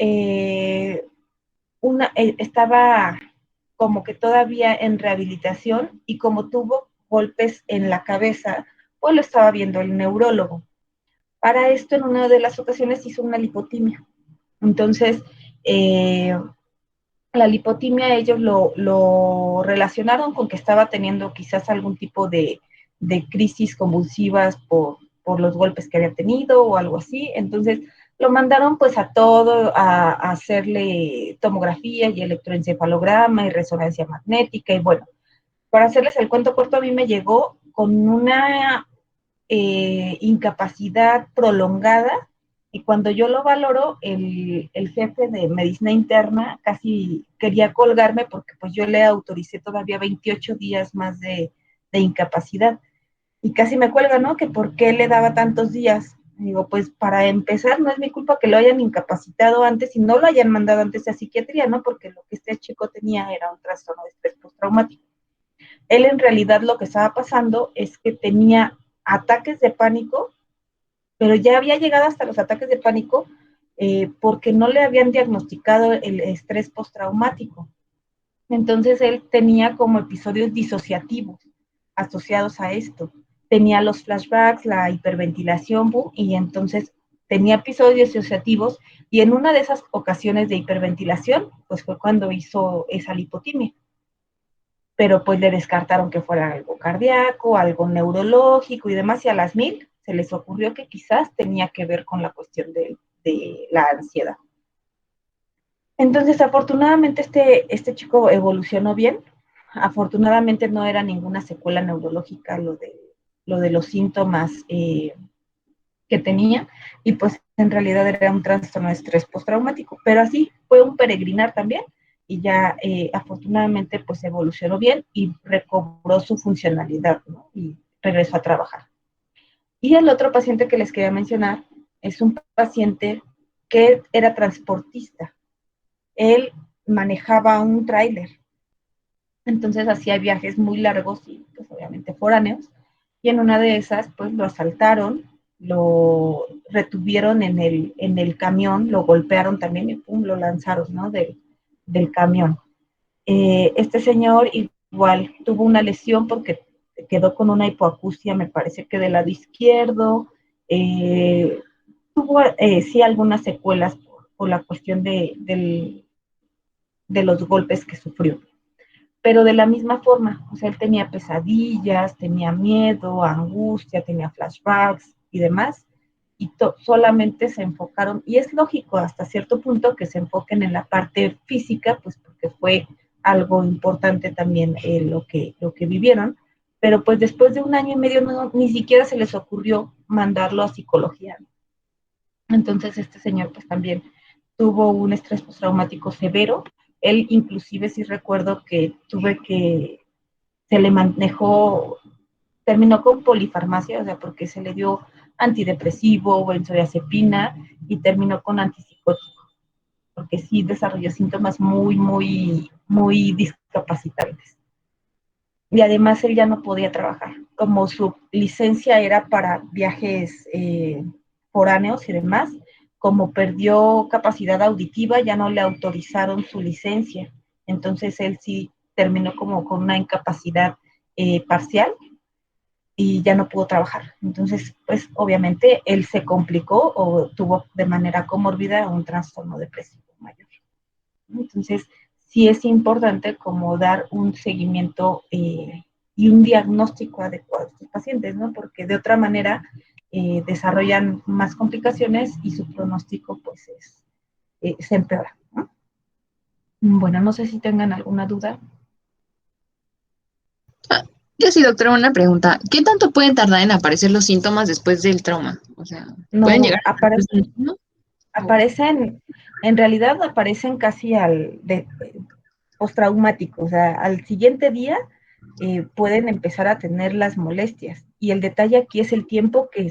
estaba como que todavía en rehabilitación y como tuvo golpes en la cabeza, pues lo estaba viendo el neurólogo. Para esto, en una de las ocasiones hizo una lipotimia. Entonces, la lipotimia ellos lo relacionaron con que estaba teniendo quizás algún tipo de crisis convulsivas por los golpes que había tenido o algo así. Entonces, lo mandaron pues a todo, a hacerle tomografía y electroencefalograma y resonancia magnética. Y bueno, para hacerles el cuento corto, a mí me llegó con una incapacidad prolongada, y cuando yo lo valoro, el jefe de medicina interna casi quería colgarme porque pues yo le autoricé todavía 28 días más de incapacidad. Y casi me cuelga, ¿no? Que por qué le daba tantos días. Digo, pues para empezar, no es mi culpa que lo hayan incapacitado antes y no lo hayan mandado antes a psiquiatría, ¿no? Porque lo que este chico tenía era un trastorno de estrés postraumático. Él en realidad lo que estaba pasando es que tenía ataques de pánico, pero ya había llegado hasta los ataques de pánico porque no le habían diagnosticado el estrés postraumático. Entonces él tenía como episodios disociativos asociados a esto. Tenía los flashbacks, la hiperventilación, y entonces tenía episodios disociativos, y en una de esas ocasiones de hiperventilación, pues fue cuando hizo esa lipotimia. Pero pues le descartaron que fuera algo cardíaco, algo neurológico y demás, y a las 1000 se les ocurrió que quizás tenía que ver con la cuestión de la ansiedad. Entonces, afortunadamente, este chico evolucionó bien. Afortunadamente no era ninguna secuela neurológica lo de los síntomas que tenía, y pues en realidad era un trastorno de estrés postraumático, pero así fue un peregrinar también, y ya afortunadamente pues evolucionó bien y recobró su funcionalidad, ¿no? Y regresó a trabajar. Y el otro paciente que les quería mencionar es un paciente que era transportista. Él manejaba un tráiler, entonces hacía viajes muy largos y pues obviamente foráneos, y en una de esas pues lo asaltaron, lo retuvieron en el camión, lo golpearon también y pum, lo lanzaron, ¿no? Del camión. Este señor igual tuvo una lesión porque quedó con una hipoacusia, me parece que del lado izquierdo, tuvo sí algunas secuelas por la cuestión de los golpes que sufrió, pero de la misma forma, o sea, él tenía pesadillas, tenía miedo, angustia, tenía flashbacks y demás, y solamente se enfocaron, y es lógico hasta cierto punto que se enfoquen en la parte física, pues porque fue algo importante también lo que vivieron, pero pues después de un año y medio ni siquiera se les ocurrió mandarlo a psicología. Entonces este señor pues también tuvo un estrés postraumático severo. Él inclusive sí recuerdo que se le manejó, terminó con polifarmacia, o sea, porque se le dio antidepresivo, benzodiazepina, y terminó con antipsicótico, porque sí desarrolló síntomas muy discapacitantes. Y además él ya no podía trabajar. Como su licencia era para viajes foráneos y demás, como perdió capacidad auditiva, ya no le autorizaron su licencia. Entonces él sí terminó como con una incapacidad parcial y ya no pudo trabajar. Entonces, pues obviamente él se complicó o tuvo de manera comórbida un trastorno depresivo mayor. Entonces, sí es importante como dar un seguimiento y un diagnóstico adecuado a estos pacientes, ¿no? Porque de otra manera desarrollan más complicaciones y su pronóstico pues se empeora, ¿no? Bueno, no sé si tengan alguna duda. Yo sí, doctora, una pregunta. ¿Qué tanto pueden tardar en aparecer los síntomas después del trauma? O sea, ¿pueden No, llegar a después de un año? aparecen, en realidad aparecen casi postraumático, o sea, al siguiente día pueden empezar a tener las molestias. Y el detalle aquí es el tiempo que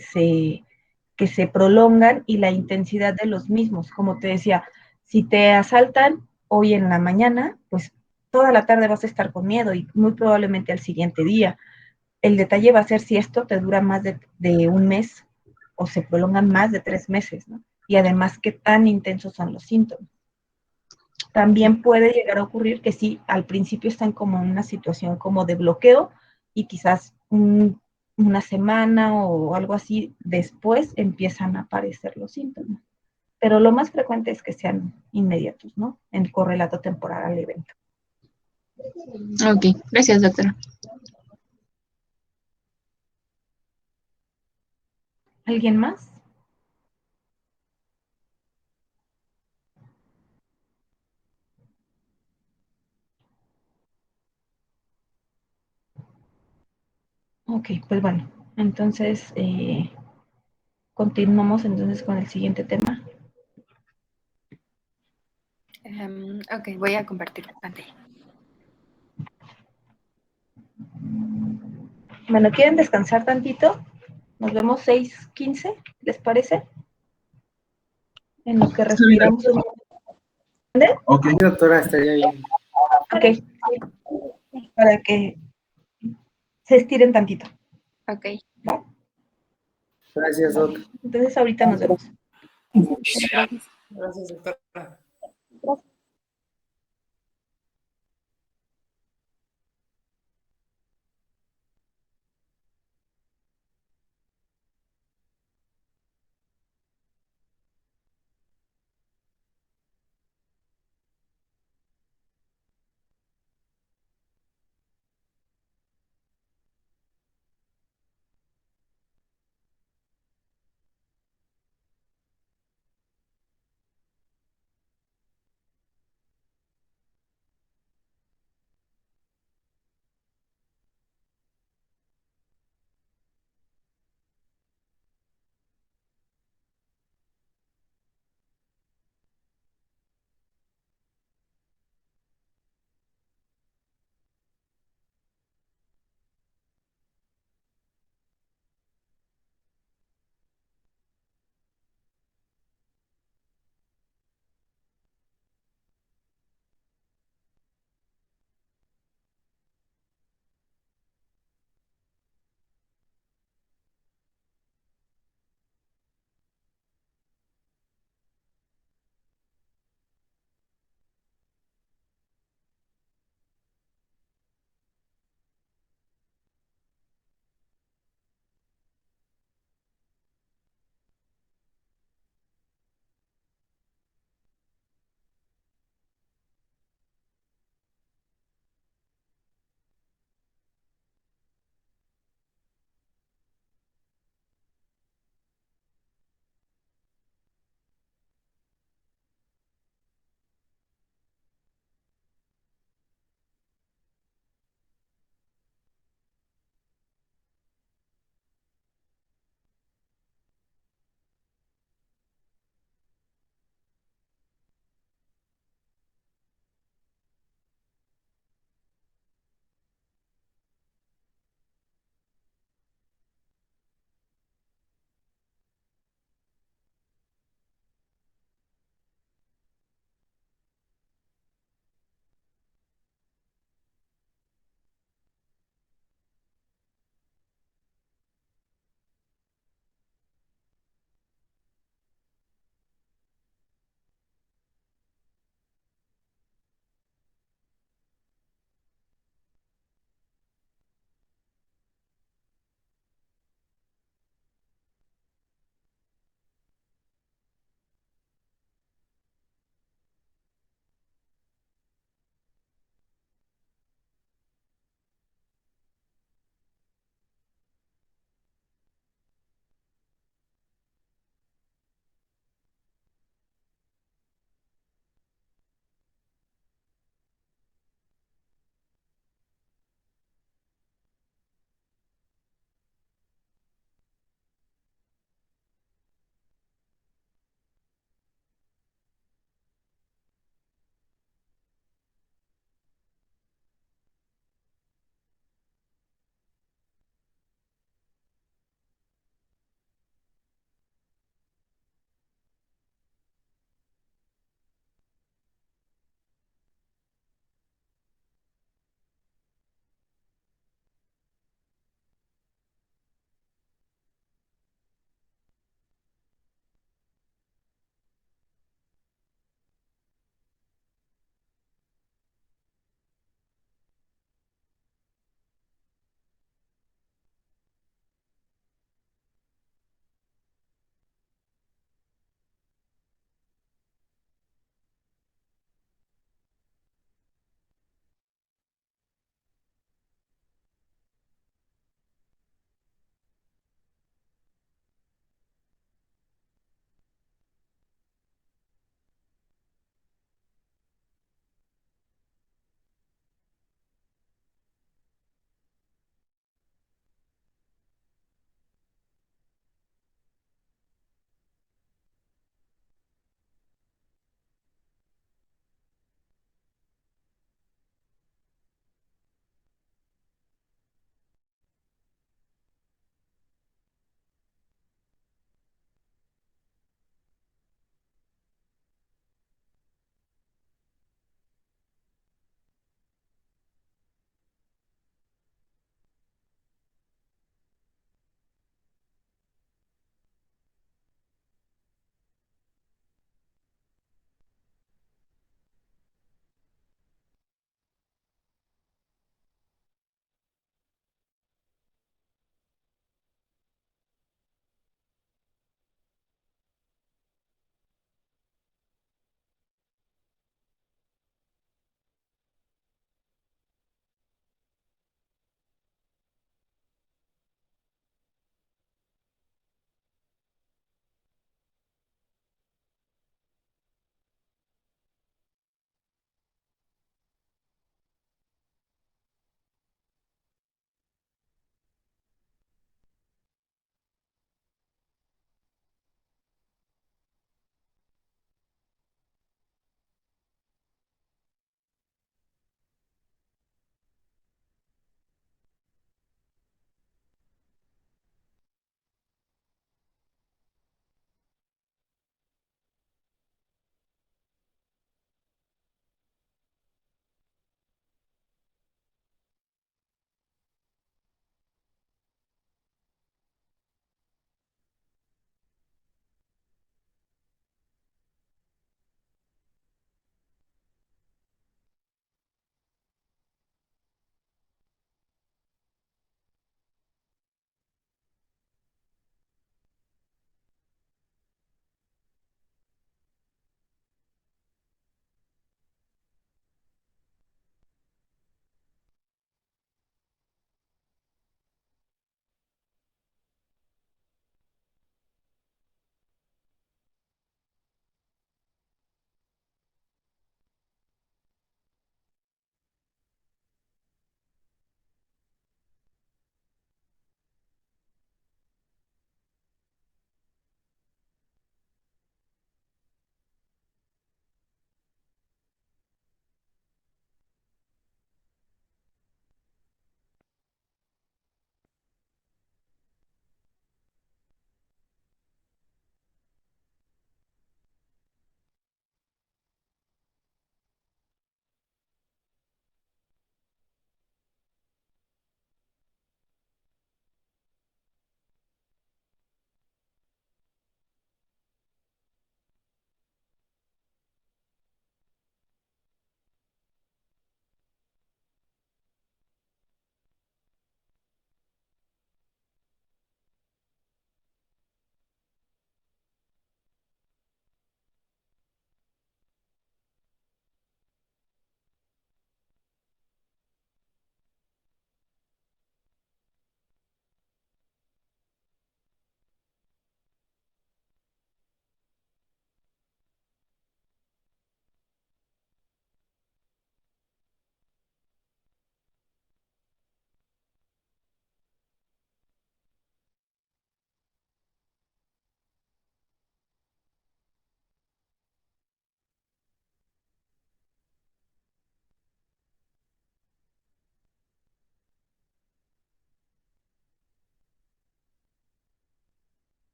se prolongan y la intensidad de los mismos. Como te decía, si te asaltan hoy en la mañana, pues toda la tarde vas a estar con miedo y muy probablemente al siguiente día. El detalle va a ser si esto te dura más de un mes o se prolongan más de 3 meses, ¿no? Y además, qué tan intensos son los síntomas. También puede llegar a ocurrir que sí, al principio están como en una situación como de bloqueo y quizás una semana o algo así después empiezan a aparecer los síntomas. Pero lo más frecuente es que sean inmediatos, ¿no? En correlato temporal al evento. Ok, gracias, doctora. ¿Alguien más? Ok, pues bueno, entonces continuamos entonces con el siguiente tema. Ok, voy a compartir pantalla. Bueno, ¿quieren descansar tantito? Nos vemos 6:15, ¿les parece? En lo que respiramos un momento. Ok, Doctora, estaría bien. Ok, para que se estiren tantito. Ok. ¿Va? Gracias, Vale. doctor. Entonces ahorita nos vemos. Gracias. Gracias, doctora.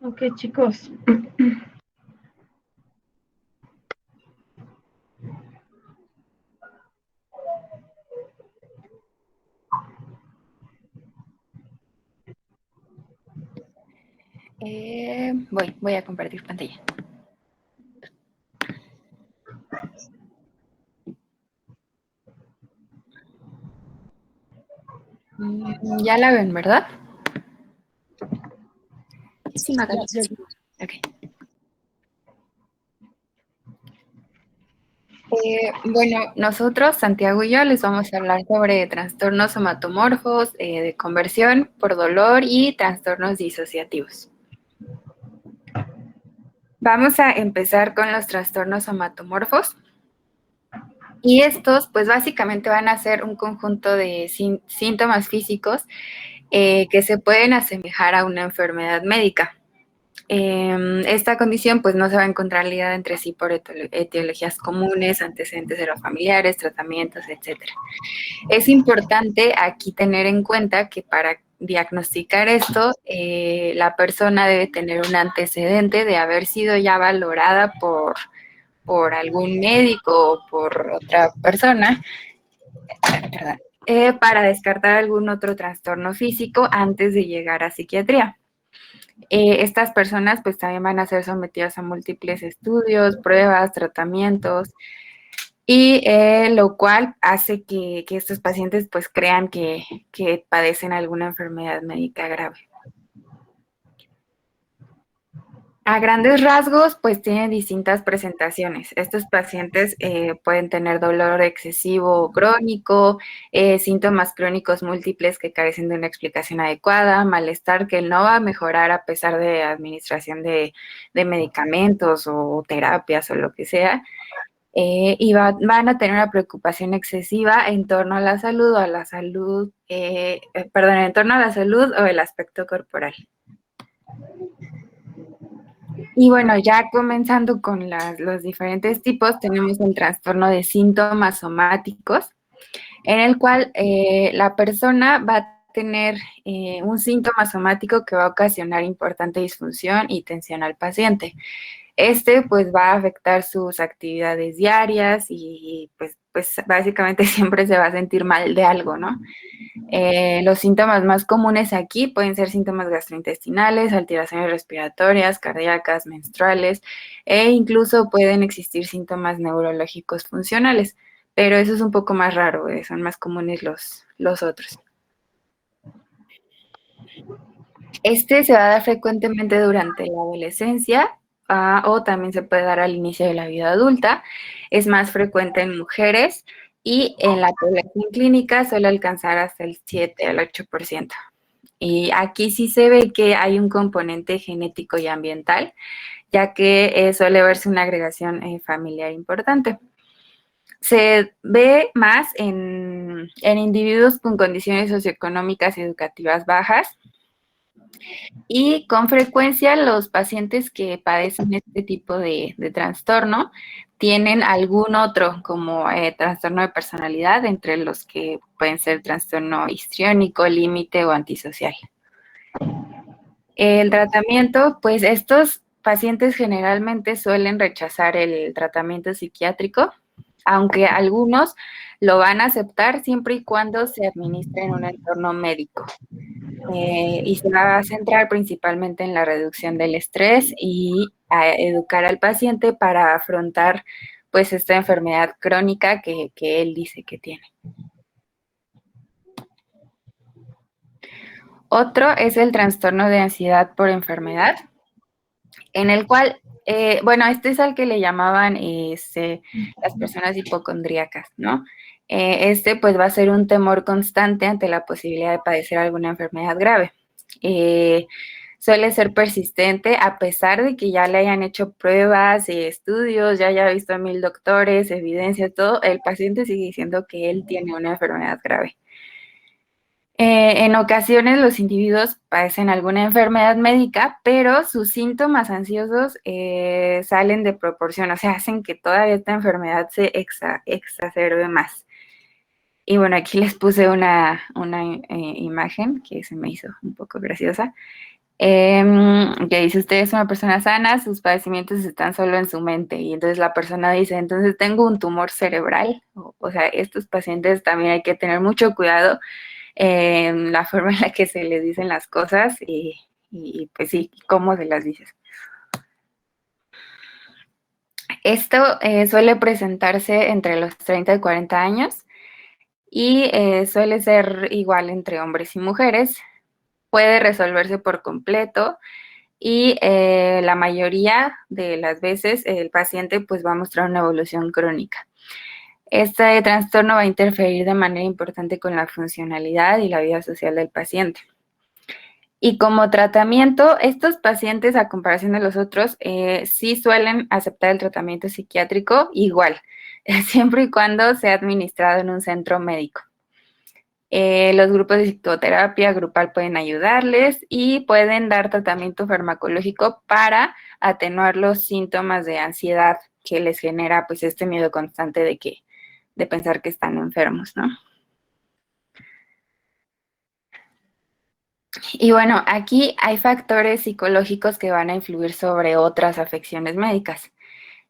Ok, chicos. Voy a compartir pantalla. Ya la ven, ¿verdad? Sí, Magali. Ok. Bueno, nosotros, Santiago y yo, les vamos a hablar sobre trastornos somatomorfos, de conversión por dolor y trastornos disociativos. Vamos a empezar con los trastornos somatomorfos. Y estos, pues básicamente van a ser un conjunto de síntomas físicos que se pueden asemejar a una enfermedad médica. Esta condición pues no se va a encontrar ligada entre sí por etiologías comunes, antecedentes de los familiares, tratamientos, etc. Es importante aquí tener en cuenta que para diagnosticar esto, la persona debe tener un antecedente de haber sido ya valorada por algún médico o por otra persona, perdón, para descartar algún otro trastorno físico antes de llegar a psiquiatría. Estas personas pues también van a ser sometidas a múltiples estudios, pruebas, tratamientos, y lo cual hace que estos pacientes pues crean que padecen alguna enfermedad médica grave. A grandes rasgos, pues tienen distintas presentaciones. Estos pacientes pueden tener dolor excesivo o crónico, síntomas crónicos múltiples que carecen de una explicación adecuada, malestar que no va a mejorar a pesar de administración de medicamentos o terapias o lo que sea, y van a tener una preocupación excesiva en torno a la salud o en torno a la salud o el aspecto corporal. Y bueno, ya comenzando con los diferentes tipos, tenemos el trastorno de síntomas somáticos, en el cual la persona va a tener un síntoma somático que va a ocasionar importante disfunción y tensión al paciente. Este pues va a afectar sus actividades diarias y pues básicamente siempre se va a sentir mal de algo, ¿no? Los síntomas más comunes aquí pueden ser síntomas gastrointestinales, alteraciones respiratorias, cardíacas, menstruales, e incluso pueden existir síntomas neurológicos funcionales, pero eso es un poco más raro, son más comunes los otros. Este se va a dar frecuentemente durante la adolescencia, o también se puede dar al inicio de la vida adulta. Es más frecuente en mujeres y en la población clínica suele alcanzar hasta el 7 al 8%. Y aquí sí se ve que hay un componente genético y ambiental, ya que suele verse una agregación familiar importante. Se ve más en individuos con condiciones socioeconómicas y educativas bajas, y con frecuencia los pacientes que padecen este tipo de trastorno tienen algún otro, como trastorno de personalidad, entre los que pueden ser trastorno histriónico, límite o antisocial. El tratamiento, pues estos pacientes generalmente suelen rechazar el tratamiento psiquiátrico, aunque algunos lo van a aceptar siempre y cuando se administre en un entorno médico. Y se va a centrar principalmente en la reducción del estrés y a educar al paciente para afrontar pues esta enfermedad crónica que él dice que tiene. Otro es el trastorno de ansiedad por enfermedad, en el cual, bueno, este es al que le llamaban las personas hipocondríacas, ¿no? Este pues va a ser un temor constante ante la posibilidad de padecer alguna enfermedad grave. Suele ser persistente a pesar de que ya le hayan hecho pruebas y estudios, ya haya visto a 1000 doctores, evidencia, todo, el paciente sigue diciendo que él tiene una enfermedad grave. En ocasiones los individuos padecen alguna enfermedad médica, pero sus síntomas ansiosos salen de proporción, o sea, hacen que todavía esta enfermedad se exacerbe más. Y bueno, aquí les puse una imagen que se me hizo un poco graciosa. Que dice, usted es una persona sana, sus padecimientos están solo en su mente. Y entonces la persona dice, entonces tengo un tumor cerebral. O sea, estos pacientes también hay que tener mucho cuidado en la forma en la que se les dicen las cosas y pues sí, cómo se las dices. Esto suele presentarse entre los 30 y 40 años y suele ser igual entre hombres y mujeres. Puede resolverse por completo y la mayoría de las veces el paciente pues va a mostrar una evolución crónica. Este trastorno va a interferir de manera importante con la funcionalidad y la vida social del paciente. Y como tratamiento, estos pacientes, a comparación de los otros, sí suelen aceptar el tratamiento psiquiátrico igual, siempre y cuando sea administrado en un centro médico. Los grupos de psicoterapia grupal pueden ayudarles y pueden dar tratamiento farmacológico para atenuar los síntomas de ansiedad que les genera pues este miedo constante de pensar que están enfermos, ¿no? Y bueno, aquí hay factores psicológicos que van a influir sobre otras afecciones médicas.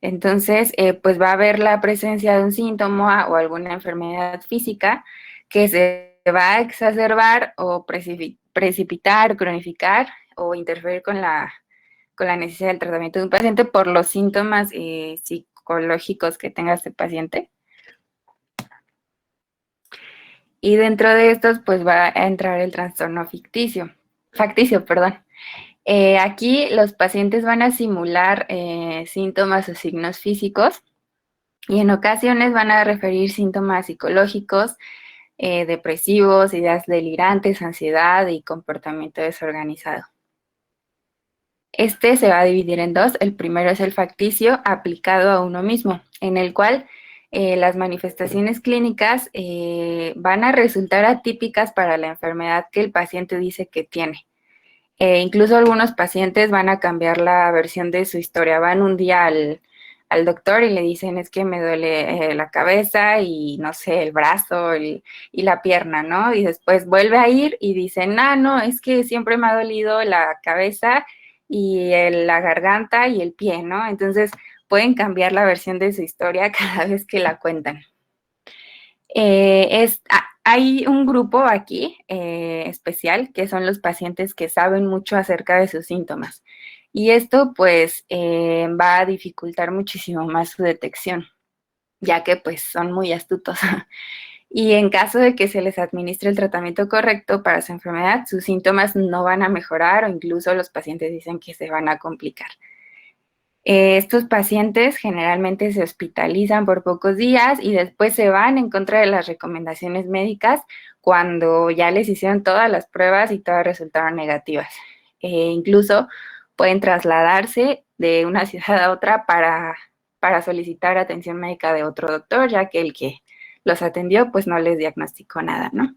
Entonces, pues va a haber la presencia de un síntoma o alguna enfermedad física que se va a exacerbar o precipitar, cronificar o interferir con la necesidad del tratamiento de un paciente por los síntomas psicológicos que tenga este paciente. Y dentro de estos, pues va a entrar el trastorno facticio, perdón. Aquí los pacientes van a simular síntomas o signos físicos y en ocasiones van a referir síntomas psicológicos, depresivos, ideas delirantes, ansiedad y comportamiento desorganizado. Este se va a dividir en dos. El primero es el facticio aplicado a uno mismo, en el cual las manifestaciones clínicas van a resultar atípicas para la enfermedad que el paciente dice que tiene. Incluso algunos pacientes van a cambiar la versión de su historia. Van un día al doctor y le dicen, es que me duele la cabeza y, no sé, el brazo y la pierna, ¿no? Y después vuelve a ir y dicen, no, es que siempre me ha dolido la cabeza y la garganta y el pie, ¿no? Entonces pueden cambiar la versión de su historia cada vez que la cuentan. Hay un grupo aquí especial que son los pacientes que saben mucho acerca de sus síntomas y esto pues va a dificultar muchísimo más su detección, ya que pues son muy astutos. Y en caso de que se les administre el tratamiento correcto para su enfermedad, sus síntomas no van a mejorar o incluso los pacientes dicen que se van a complicar. Estos pacientes generalmente se hospitalizan por pocos días y después se van en contra de las recomendaciones médicas cuando ya les hicieron todas las pruebas y todas resultaron negativas. Incluso pueden trasladarse de una ciudad a otra para solicitar atención médica de otro doctor, ya que el que los atendió pues no les diagnosticó nada, ¿no?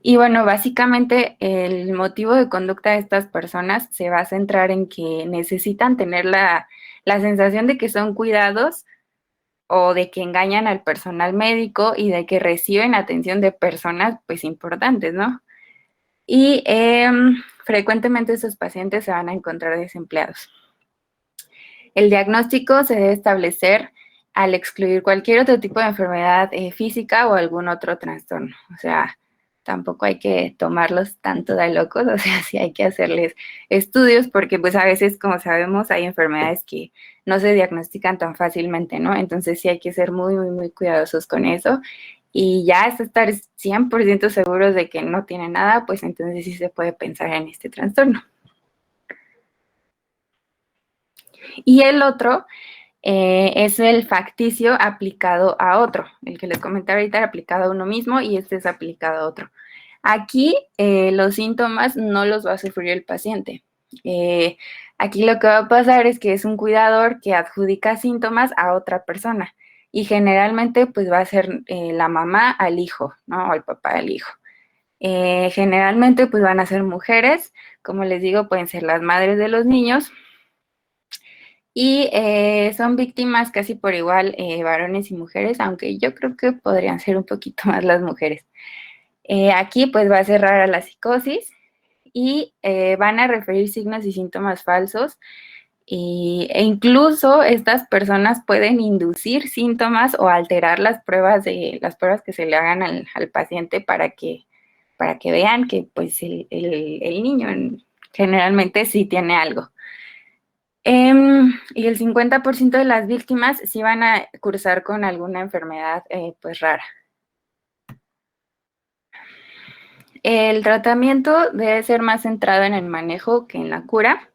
Y bueno, básicamente el motivo de conducta de estas personas se va a centrar en que necesitan tener la sensación de que son cuidados o de que engañan al personal médico y de que reciben atención de personas pues importantes, ¿no? Y frecuentemente esos pacientes se van a encontrar desempleados. El diagnóstico se debe establecer al excluir cualquier otro tipo de enfermedad física o algún otro trastorno. O sea, tampoco hay que tomarlos tanto de locos, o sea, sí hay que hacerles estudios porque pues a veces, como sabemos, hay enfermedades que no se diagnostican tan fácilmente, ¿no? Entonces sí hay que ser muy, muy, muy cuidadosos con eso y ya hasta estar 100% seguros de que no tiene nada, pues entonces sí se puede pensar en este trastorno. Y el otro es el facticio aplicado a otro, el que les comenté ahorita aplicado a uno mismo y este es aplicado a otro. Aquí los síntomas no los va a sufrir el paciente. Aquí lo que va a pasar es que es un cuidador que adjudica síntomas a otra persona y generalmente pues va a ser la mamá al hijo, ¿no? O el papá al hijo. Generalmente pues van a ser mujeres, como les digo, pueden ser las madres de los niños. Y son víctimas casi por igual varones y mujeres, aunque yo creo que podrían ser un poquito más las mujeres. Aquí pues va a ser rara la psicosis y van a referir signos y síntomas falsos e incluso estas personas pueden inducir síntomas o alterar las pruebas que se le hagan al paciente para que vean que pues el niño generalmente sí tiene algo. Y el 50% de las víctimas sí van a cursar con alguna enfermedad pues rara. El tratamiento debe ser más centrado en el manejo que en la cura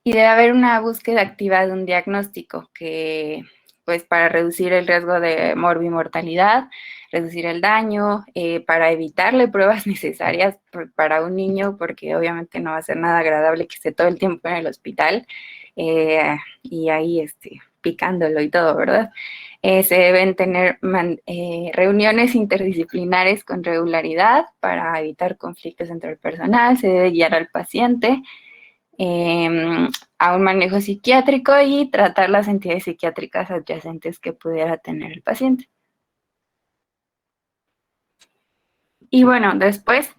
y debe haber una búsqueda activa de un diagnóstico que, pues, para reducir el riesgo de morbimortalidad, reducir el daño, para evitarle pruebas necesarias para un niño, porque obviamente no va a ser nada agradable que esté todo el tiempo en el hospital y ahí picándolo y todo, ¿verdad? Se deben tener reuniones interdisciplinares con regularidad para evitar conflictos entre el personal, se debe guiar al paciente a un manejo psiquiátrico y tratar las entidades psiquiátricas adyacentes que pudiera tener el paciente. Y bueno, después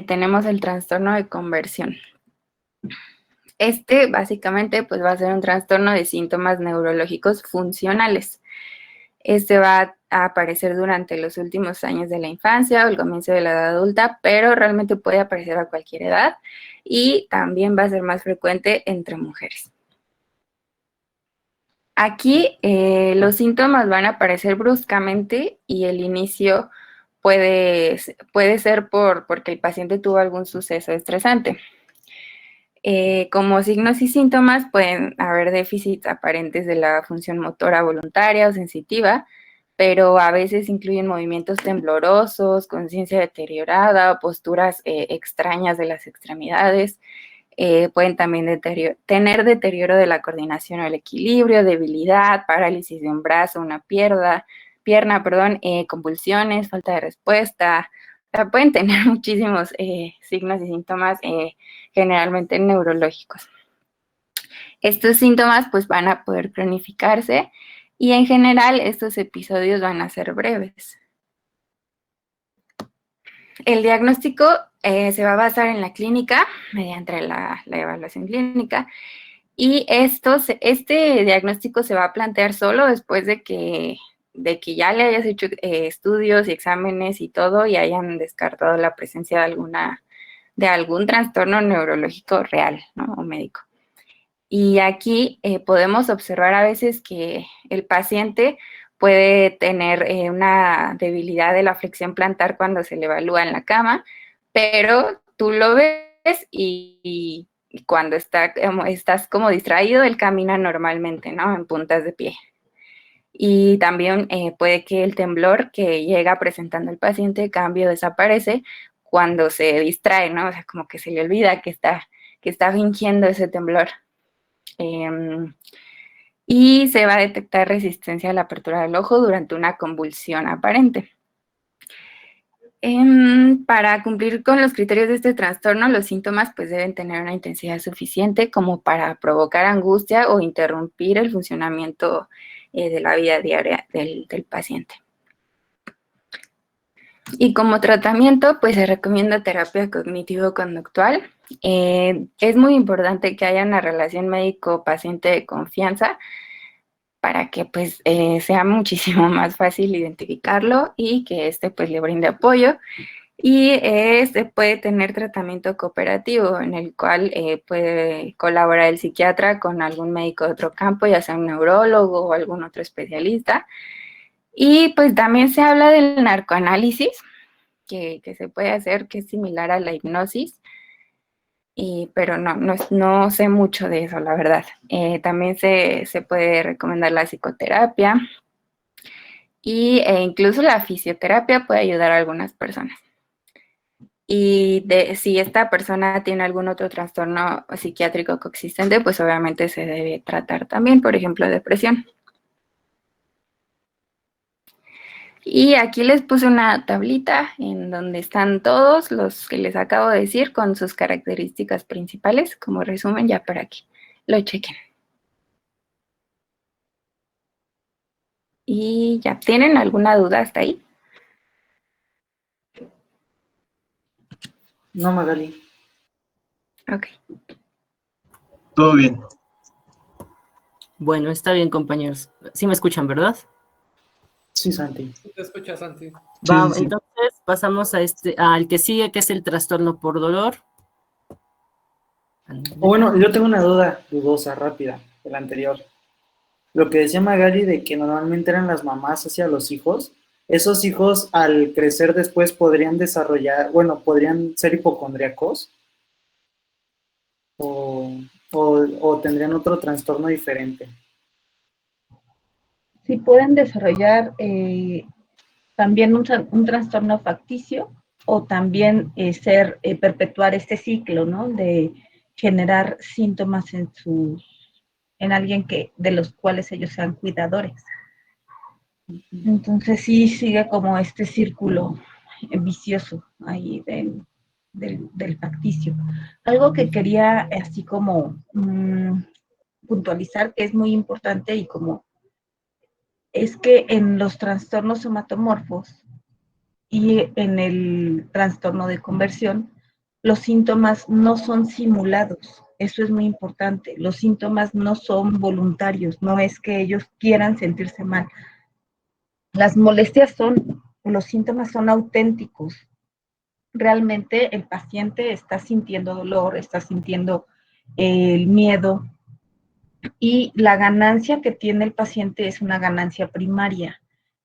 tenemos el trastorno de conversión. Básicamente pues va a ser un trastorno de síntomas neurológicos funcionales. Va a aparecer durante los últimos años de la infancia o el comienzo de la edad adulta, pero realmente puede aparecer a cualquier edad y también va a ser más frecuente entre mujeres. Aquí los síntomas van a aparecer bruscamente y el inicio puede ser porque el paciente tuvo algún suceso estresante. Como signos y síntomas pueden haber déficits aparentes de la función motora voluntaria o sensitiva, pero a veces incluyen movimientos temblorosos, conciencia deteriorada, posturas extrañas de las extremidades. Pueden también tener deterioro de la coordinación o el equilibrio, debilidad, parálisis de un brazo, una pierna, convulsiones, falta de respuesta. O sea, pueden tener muchísimos signos y síntomas generalmente neurológicos. Estos síntomas pues van a poder cronificarse y en general estos episodios van a ser breves. El diagnóstico se va a basar en la clínica mediante la evaluación clínica y este diagnóstico se va a plantear solo después de que ya le hayas hecho estudios y exámenes y todo y hayan descartado la presencia de algún trastorno neurológico real, ¿no? O médico. Y aquí podemos observar a veces que el paciente puede tener una debilidad de la flexión plantar cuando se le evalúa en la cama, pero tú lo ves y cuando estás como distraído, él camina normalmente, ¿no? En puntas de pie. Y también puede que el temblor que llega presentando el paciente cambie o desaparece cuando se distrae, ¿no? O sea, como que se le olvida que está fingiendo ese temblor. Y se va a detectar resistencia a la apertura del ojo durante una convulsión aparente. Para cumplir con los criterios de este trastorno, los síntomas pues deben tener una intensidad suficiente como para provocar angustia o interrumpir el funcionamiento de la vida diaria del paciente. Y como tratamiento, pues se recomienda terapia cognitivo-conductual. Es muy importante que haya una relación médico-paciente de confianza para que pues sea muchísimo más fácil identificarlo y que pues le brinde apoyo. Y puede tener tratamiento cooperativo en el cual puede colaborar el psiquiatra con algún médico de otro campo, ya sea un neurólogo o algún otro especialista. Y pues también se habla del narcoanálisis, que se puede hacer, que es similar a la hipnosis, pero no sé mucho de eso, la verdad. También se puede recomendar la psicoterapia e incluso la fisioterapia puede ayudar a algunas personas. Y si esta persona tiene algún otro trastorno psiquiátrico coexistente, pues obviamente se debe tratar también, por ejemplo, depresión. Y aquí les puse una tablita en donde están todos los que les acabo de decir con sus características principales, como resumen ya para que lo chequen. Y ya, ¿tienen alguna duda hasta ahí? No, Magali. Ok. Todo bien. Bueno, está bien, compañeros. Sí me escuchan, ¿verdad? Sí, Santi. Te escuchas, Santi. Va, Sí, sí, sí. entonces pasamos al que sigue, que es el trastorno por dolor. O bueno, yo tengo una duda dudosa, rápida, de la anterior. Lo que decía Magali de que normalmente eran las mamás hacia los hijos, esos hijos al crecer después podrían desarrollar, bueno, podrían ser hipocondríacos o, o tendrían otro trastorno diferente. Sí pueden desarrollar también un trastorno facticio o también perpetuar este ciclo, ¿no? De generar síntomas en alguien de los cuales ellos sean cuidadores. Entonces sí sigue como este círculo vicioso ahí del facticio. Algo que quería así como puntualizar que es muy importante y como es que en los trastornos somatomorfos y en el trastorno de conversión, los síntomas no son simulados. Eso es muy importante. Los síntomas no son voluntarios, no es que ellos quieran sentirse mal. Las molestias los síntomas son auténticos. Realmente el paciente está sintiendo dolor, está sintiendo el miedo y la ganancia que tiene el paciente es una ganancia primaria.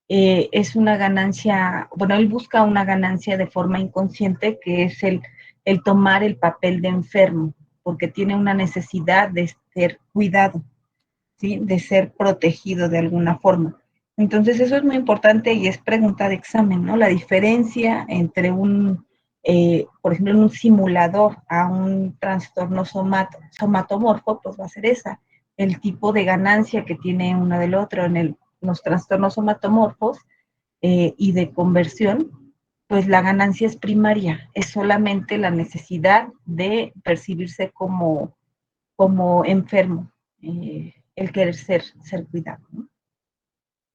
Es una ganancia, bueno, él busca una ganancia de forma inconsciente que es el tomar el papel de enfermo, porque tiene una necesidad de ser cuidado, ¿sí? De ser protegido de alguna forma. Entonces eso es muy importante y es pregunta de examen, ¿no? La diferencia entre por ejemplo, un simulador a un trastorno somatomorfo, pues va a ser esa, el tipo de ganancia que tiene uno del otro en los trastornos somatomorfos y de conversión, pues la ganancia es primaria, es solamente la necesidad de percibirse como enfermo, el querer ser cuidado, ¿no?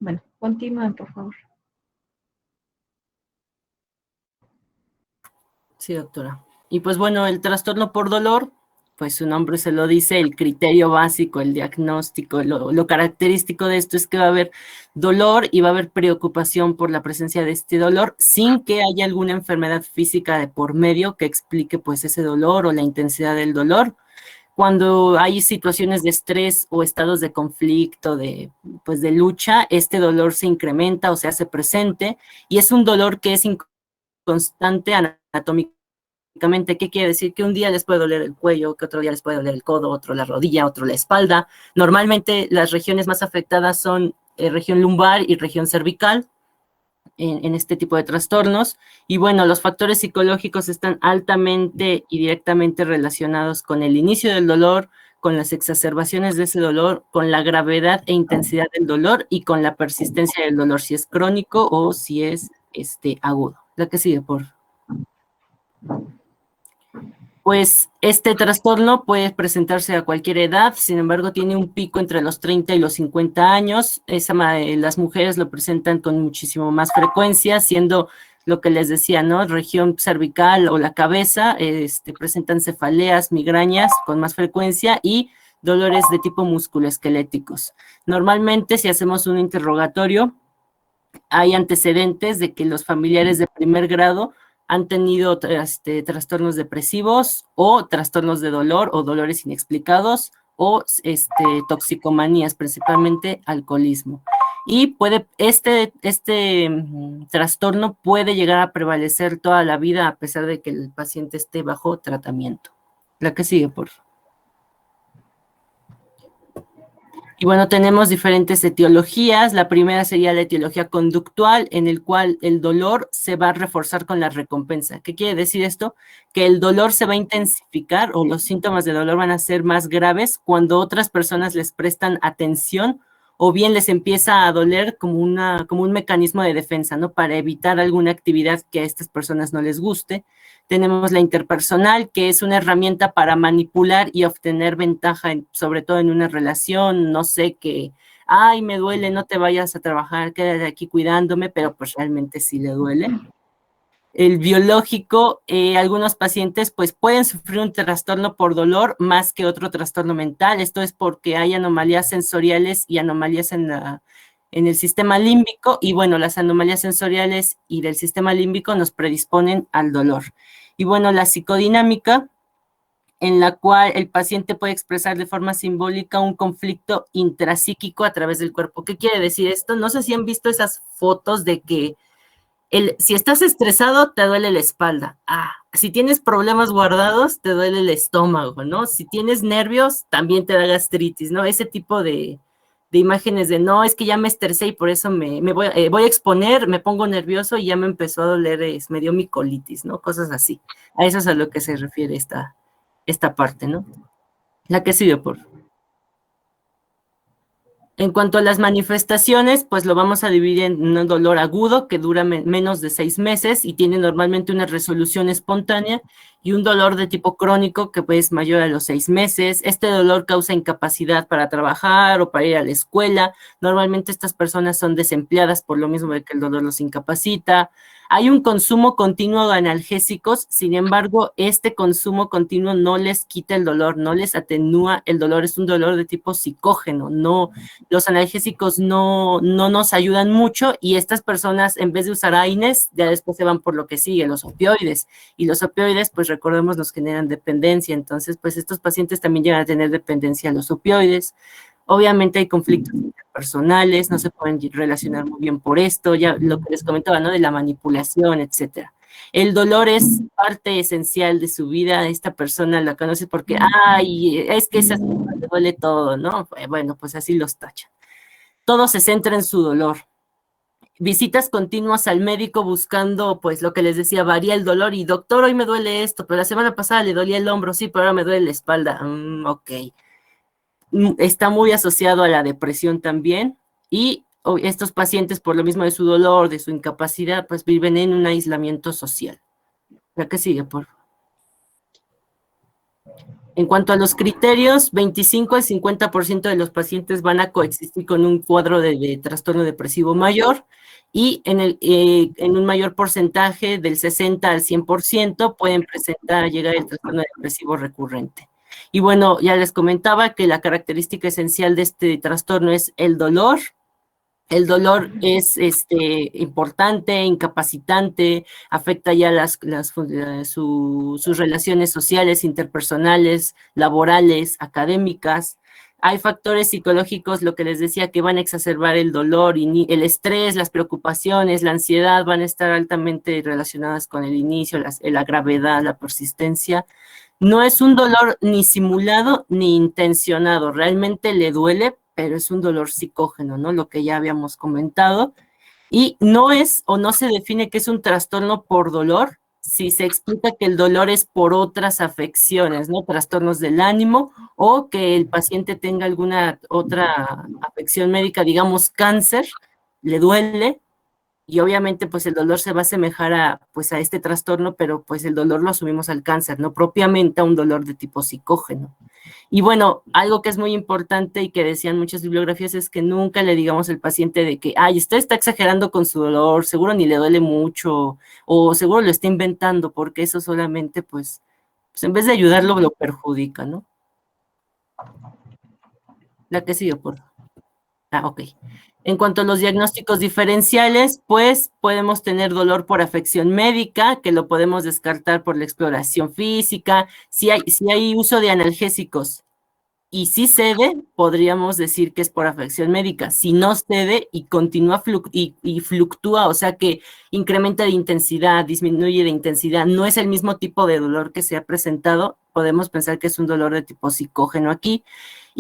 Bueno, continúen, por favor. Sí, doctora. Y pues bueno, el trastorno por dolor, pues su nombre se lo dice, el criterio básico, el diagnóstico, lo característico de esto es que va a haber dolor y va a haber preocupación por la presencia de este dolor sin que haya alguna enfermedad física de por medio que explique pues ese dolor o la intensidad del dolor. Cuando hay situaciones de estrés o estados de conflicto, pues de lucha, este dolor se incrementa o se hace presente y es un dolor que es constante anatómicamente. ¿Qué quiere decir? Que un día les puede doler el cuello, que otro día les puede doler el codo, otro la rodilla, otro la espalda. Normalmente las regiones más afectadas son región lumbar y región cervical en este tipo de trastornos. Y bueno, los factores psicológicos están altamente y directamente relacionados con el inicio del dolor, con las exacerbaciones de ese dolor, con la gravedad e intensidad del dolor y con la persistencia del dolor, si es crónico o si es agudo. La que sigue, por favor. Pues este trastorno puede presentarse a cualquier edad, sin embargo tiene un pico entre los 30 y los 50 años. Las mujeres lo presentan con muchísimo más frecuencia, siendo lo que les decía, ¿no? Región cervical o la cabeza, presentan cefaleas, migrañas con más frecuencia y dolores de tipo musculoesqueléticos. Normalmente, si hacemos un interrogatorio, hay antecedentes de que los familiares de primer grado han tenido trastornos depresivos o trastornos de dolor o dolores inexplicados o toxicomanías, principalmente alcoholismo. Y este trastorno puede llegar a prevalecer toda la vida a pesar de que el paciente esté bajo tratamiento. La que sigue, por favor. Y bueno, tenemos diferentes etiologías. La primera sería la etiología conductual, en el cual el dolor se va a reforzar con la recompensa. ¿Qué quiere decir esto? Que el dolor se va a intensificar o los síntomas de dolor van a ser más graves cuando otras personas les prestan atención o bien les empieza a doler como un mecanismo de defensa, ¿no? Para evitar alguna actividad que a estas personas no les guste. Tenemos la interpersonal, que es una herramienta para manipular y obtener ventaja, sobre todo en una relación, no sé, que ay, me duele, no te vayas a trabajar, quédate aquí cuidándome, pero pues realmente sí le duele. El biológico, algunos pacientes pues pueden sufrir un trastorno por dolor más que otro trastorno mental. Esto es porque hay anomalías sensoriales y anomalías en el sistema límbico, y bueno, las anomalías sensoriales y del sistema límbico nos predisponen al dolor. Y bueno, la psicodinámica, en la cual el paciente puede expresar de forma simbólica un conflicto intrapsíquico a través del cuerpo. ¿Qué quiere decir esto? No sé si han visto esas fotos de que si estás estresado, te duele la espalda. Si tienes problemas guardados, te duele el estómago, ¿no? Si tienes nervios, también te da gastritis, ¿no? Ese tipo de imágenes de, no, es que ya me estresé y por eso me voy a exponer, me pongo nervioso y ya me empezó a doler, me dio mi colitis, ¿no? Cosas así. A eso es a lo que se refiere esta parte, ¿no? La que sigue, por favor. En cuanto a las manifestaciones, pues lo vamos a dividir en un dolor agudo que dura menos de 6 meses y tiene normalmente una resolución espontánea, y un dolor de tipo crónico que pues es mayor a los 6 meses. Este dolor causa incapacidad para trabajar o para ir a la escuela. Normalmente estas personas son desempleadas por lo mismo de que el dolor los incapacita. Hay un consumo continuo de analgésicos, sin embargo, este consumo continuo no les quita el dolor, no les atenúa el dolor, es un dolor de tipo psicógeno, no, los analgésicos no nos ayudan mucho, y estas personas, en vez de usar AINES, ya después se van por lo que sigue, los opioides, y los opioides, pues recordemos, nos generan dependencia. Entonces, pues estos pacientes también llegan a tener dependencia a los opioides. Obviamente hay conflictos interpersonales, no se pueden relacionar muy bien por esto, ya lo que les comentaba, ¿no? De la manipulación, etcétera. El dolor es parte esencial de su vida. Esta persona la conoce porque, ay, es que esa le duele todo, ¿no? Bueno, pues así los tachan. Todo se centra en su dolor. Visitas continuas al médico buscando, pues lo que les decía, varía el dolor, y doctor, hoy me duele esto, pero la semana pasada le dolía el hombro, sí, pero ahora me duele la espalda. Ok. Está muy asociado a la depresión también, y estos pacientes, por lo mismo de su dolor, de su incapacidad, pues viven en un aislamiento social. La que sigue, por favor. En cuanto a los criterios, 25 al 50% de los pacientes van a coexistir con un cuadro de trastorno depresivo mayor, y en un mayor porcentaje, del 60 al 100%, pueden llegar el trastorno depresivo recurrente. Y bueno, ya les comentaba que la característica esencial de este trastorno es el dolor. El dolor es importante, incapacitante, afecta ya sus relaciones sociales, interpersonales, laborales, académicas. Hay factores psicológicos, lo que les decía, que van a exacerbar el dolor, y el estrés, las preocupaciones, la ansiedad van a estar altamente relacionadas con el inicio, la gravedad, la persistencia. No es un dolor ni simulado ni intencionado, realmente le duele, pero es un dolor psicógeno, ¿no? Lo que ya habíamos comentado. Y no es, o no se define que es un trastorno por dolor, si se explica que el dolor es por otras afecciones, ¿no? Trastornos del ánimo, o que el paciente tenga alguna otra afección médica, digamos cáncer, le duele, y obviamente pues el dolor se va a asemejar a este trastorno, pero pues el dolor lo asumimos al cáncer, no propiamente a un dolor de tipo psicógeno. Y bueno, algo que es muy importante y que decían muchas bibliografías es que nunca le digamos al paciente de que, ay, usted está exagerando con su dolor, seguro ni le duele mucho, o seguro lo está inventando, porque eso solamente pues en vez de ayudarlo lo perjudica, ¿no? La que sigue, por favor. Ok. En cuanto a los diagnósticos diferenciales, pues podemos tener dolor por afección médica, que lo podemos descartar por la exploración física. Si hay uso de analgésicos y si cede, podríamos decir que es por afección médica. Si no cede y continúa y fluctúa, o sea que incrementa de intensidad, disminuye de intensidad, no es el mismo tipo de dolor que se ha presentado, podemos pensar que es un dolor de tipo psicógeno aquí.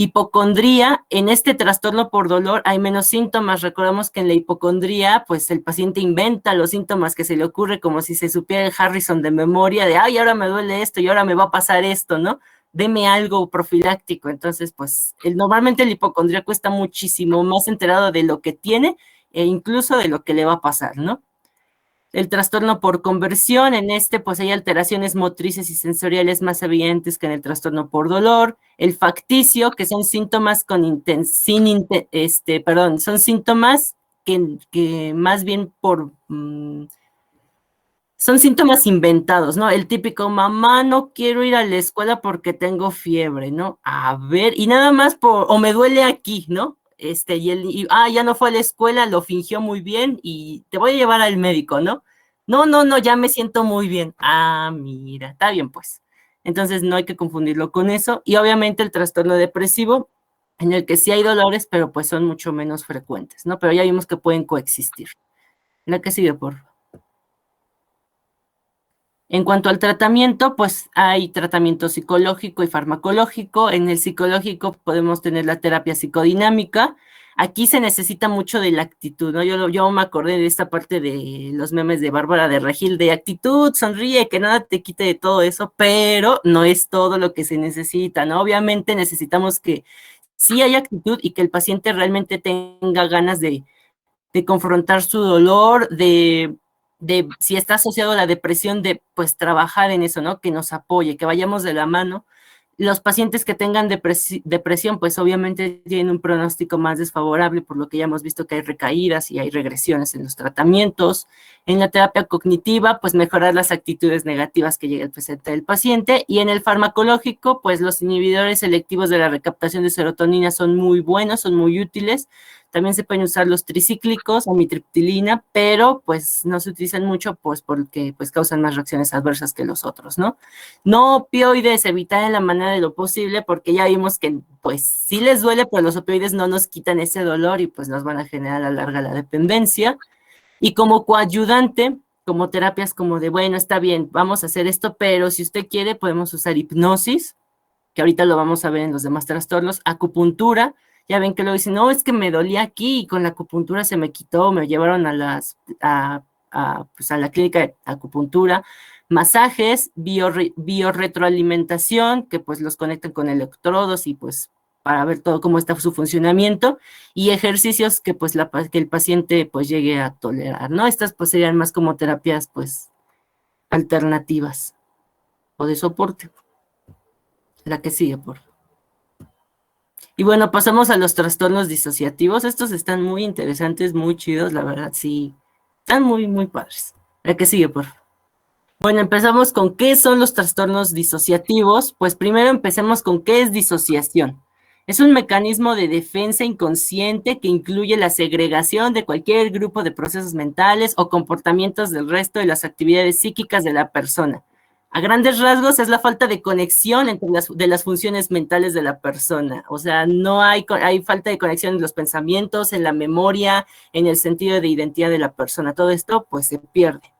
Hipocondría, en este trastorno por dolor hay menos síntomas. Recordamos que en la hipocondría, pues el paciente inventa los síntomas que se le ocurre, como si se supiera el Harrison de memoria, de, ay, ahora me duele esto y ahora me va a pasar esto, ¿no? Deme algo profiláctico. Entonces, pues, normalmente el hipocondríaco está muchísimo más enterado de lo que tiene e incluso de lo que le va a pasar, ¿no? El trastorno por conversión, en este pues hay alteraciones motrices y sensoriales más evidentes que en el trastorno por dolor. El facticio, que son síntomas son síntomas que más bien son síntomas inventados, ¿no? El típico, mamá, no quiero ir a la escuela porque tengo fiebre, ¿no? A ver, y nada más o me duele aquí, ¿no? Ya no fue a la escuela, lo fingió muy bien y te voy a llevar al médico, ¿no? No, ya me siento muy bien. Ah, mira, está bien, pues. Entonces no hay que confundirlo con eso. Y obviamente el trastorno depresivo, en el que sí hay dolores, pero pues son mucho menos frecuentes, ¿no? Pero ya vimos que pueden coexistir. La que sigue, por favor. En cuanto al tratamiento, pues hay tratamiento psicológico y farmacológico. En el psicológico podemos tener la terapia psicodinámica. Aquí se necesita mucho de la actitud, ¿no? Yo me acordé de esta parte de los memes de Bárbara de Regil, de actitud, sonríe, que nada te quite de todo eso, pero no es todo lo que se necesita, ¿no? Obviamente necesitamos que sí haya actitud y que el paciente realmente tenga ganas de confrontar su dolor, si está asociado a la depresión, de pues trabajar en eso, ¿no? Que nos apoye, que vayamos de la mano. Los pacientes que tengan depresión, pues obviamente tienen un pronóstico más desfavorable, por lo que ya hemos visto que hay recaídas y hay regresiones en los tratamientos. En la terapia cognitiva, pues mejorar las actitudes negativas que llega al presente del paciente. Y en el farmacológico, pues los inhibidores selectivos de la recaptación de serotonina son muy buenos, son muy útiles. También se pueden usar los tricíclicos, amitriptilina, pero pues no se utilizan mucho pues porque pues causan más reacciones adversas que los otros, ¿no? No opioides, evitar en la manera de lo posible, porque ya vimos que pues sí les duele, pero los opioides no nos quitan ese dolor y pues nos van a generar a la larga la dependencia. Y como coayudante, como terapias como de, bueno, está bien, vamos a hacer esto, pero si usted quiere podemos usar hipnosis, que ahorita lo vamos a ver en los demás trastornos, acupuntura. Ya ven que luego dicen, no, es que me dolía aquí y con la acupuntura se me quitó, me llevaron a la clínica de acupuntura, masajes, biorretroalimentación, que pues los conectan con electrodos y pues para ver todo cómo está su funcionamiento, y ejercicios que pues que el paciente pues llegue a tolerar, ¿no? Estas pues serían más como terapias pues alternativas o de soporte. La que sigue, por favor. Y bueno, pasamos a los trastornos disociativos. Estos están muy interesantes, muy chidos, la verdad, sí. Están muy, muy padres. La que sigue, por favor. Bueno, empezamos con qué son los trastornos disociativos. Pues primero empecemos con qué es disociación. Es un mecanismo de defensa inconsciente que incluye la segregación de cualquier grupo de procesos mentales o comportamientos del resto de las actividades psíquicas de la persona. A grandes rasgos es la falta de conexión entre las funciones mentales de la persona. O sea, no hay falta de conexión en los pensamientos, en la memoria, en el sentido de identidad de la persona. Todo esto pues se pierde.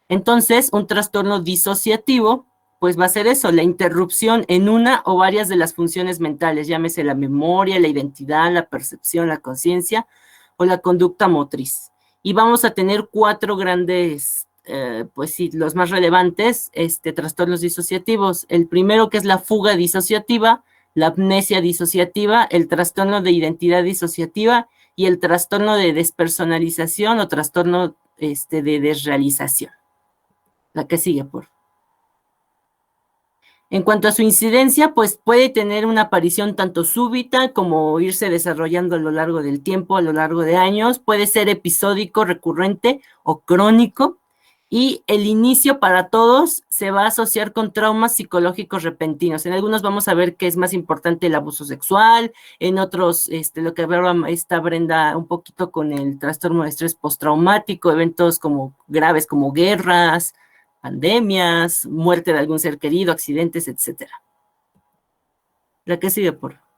Entonces, un trastorno disociativo pues va a ser eso, la interrupción en una o varias de las funciones mentales, llámese la memoria, la identidad, la percepción, la conciencia o la conducta motriz. Y vamos a tener 4 grandes pues sí, los más relevantes, trastornos disociativos. El primero, que es la fuga disociativa, la amnesia disociativa, el trastorno de identidad disociativa y el trastorno de despersonalización o trastorno de desrealización. La que sigue, por favor. En cuanto a su incidencia, pues puede tener una aparición tanto súbita como irse desarrollando a lo largo del tiempo, a lo largo de años. Puede ser episódico, recurrente o crónico. Y el inicio para todos se va a asociar con traumas psicológicos repentinos. En algunos vamos a ver que es más importante el abuso sexual, en otros lo que hablaba esta Brenda un poquito con el trastorno de estrés postraumático, eventos como graves como guerras, pandemias, muerte de algún ser querido, accidentes, etcétera. La que sigue, por favor.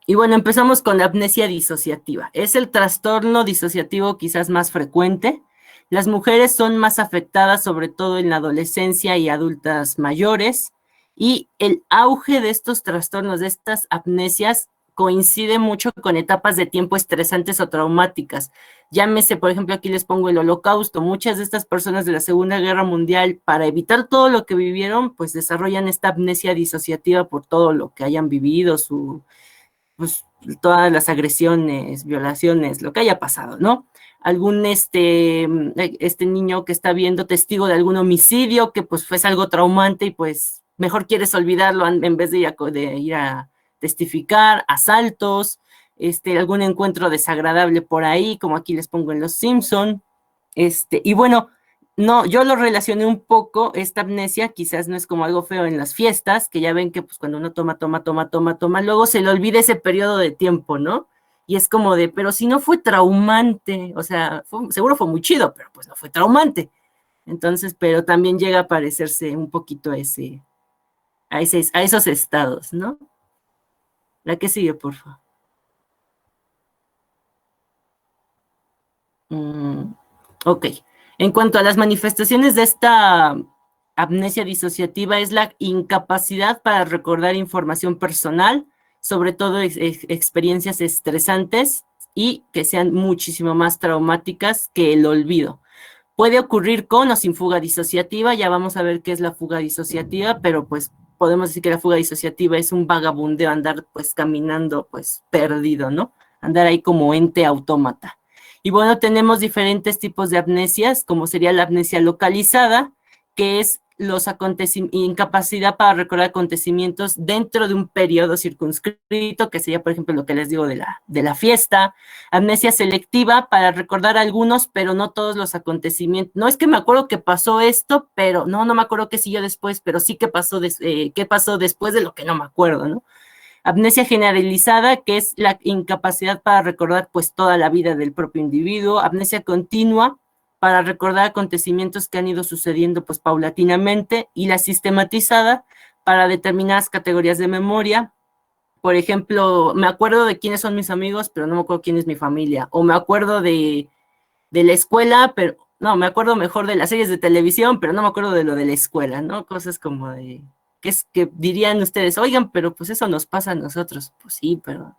Y bueno, empezamos con la amnesia disociativa. Es el trastorno disociativo quizás más frecuente. Las mujeres son más afectadas, sobre todo en la adolescencia y adultas mayores, y el auge de estos trastornos, de estas amnesias, coincide mucho con etapas de tiempo estresantes o traumáticas. Llámese, por ejemplo, aquí les pongo el Holocausto. Muchas de estas personas de la Segunda Guerra Mundial, para evitar todo lo que vivieron, pues desarrollan esta amnesia disociativa por todo lo que hayan vivido, pues todas las agresiones, violaciones, lo que haya pasado, ¿no? algún niño que está viendo testigo de algún homicidio, que pues fue algo traumante y pues mejor quieres olvidarlo en vez de ir a testificar, asaltos, algún encuentro desagradable por ahí, como aquí les pongo en Los Simpson, y bueno, no, yo lo relacioné un poco, esta amnesia quizás no es como algo feo en las fiestas, que ya ven que pues cuando uno toma, luego se le olvida ese periodo de tiempo, ¿no? Y es como de, pero si no fue traumante, o sea, seguro fue muy chido, pero pues no fue traumante. Entonces, pero también llega a parecerse un poquito a esos estados, ¿no? La que sigue, por favor. Ok. En cuanto a las manifestaciones de esta amnesia disociativa, es la incapacidad para recordar información personal, sobre todo experiencias estresantes y que sean muchísimo más traumáticas que el olvido. Puede ocurrir con o sin fuga disociativa, ya vamos a ver qué es la fuga disociativa, pero pues podemos decir que la fuga disociativa es un vagabundeo, andar pues caminando pues perdido, ¿no? Andar ahí como ente autómata. Y bueno, tenemos diferentes tipos de amnesias, como sería la amnesia localizada, que es incapacidad para recordar acontecimientos dentro de un periodo circunscrito, que sería, por ejemplo, lo que les digo de la fiesta. Amnesia selectiva para recordar algunos, pero no todos los acontecimientos. No es que me acuerdo que pasó esto, pero no me acuerdo qué siguió después, pero sí qué pasó después de lo que no me acuerdo, ¿no? Amnesia generalizada, que es la incapacidad para recordar pues toda la vida del propio individuo. Amnesia continua, para recordar acontecimientos que han ido sucediendo pues paulatinamente, y la sistematizada para determinadas categorías de memoria. Por ejemplo, me acuerdo de quiénes son mis amigos, pero no me acuerdo quién es mi familia, o me acuerdo de la escuela, pero no, me acuerdo mejor de las series de televisión, pero no me acuerdo de lo de la escuela, ¿no? Cosas como de, que dirían ustedes, oigan, pero pues eso nos pasa a nosotros. Pues sí, pero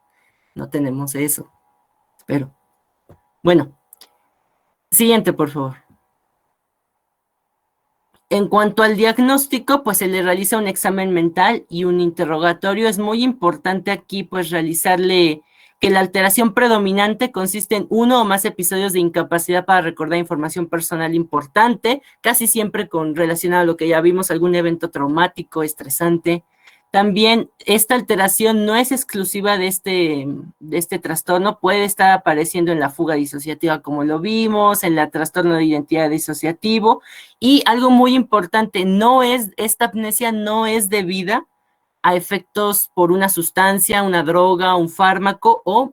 no tenemos eso, espero. Bueno, siguiente, por favor. En cuanto al diagnóstico, pues se le realiza un examen mental y un interrogatorio. Es muy importante aquí, pues, realizarle que la alteración predominante consiste en uno o más episodios de incapacidad para recordar información personal importante, casi siempre relacionado a lo que ya vimos, algún evento traumático, estresante. También esta alteración no es exclusiva de este trastorno, puede estar apareciendo en la fuga disociativa como lo vimos, en el trastorno de identidad disociativo, y algo muy importante, esta amnesia no es debida a efectos por una sustancia, una droga, un fármaco o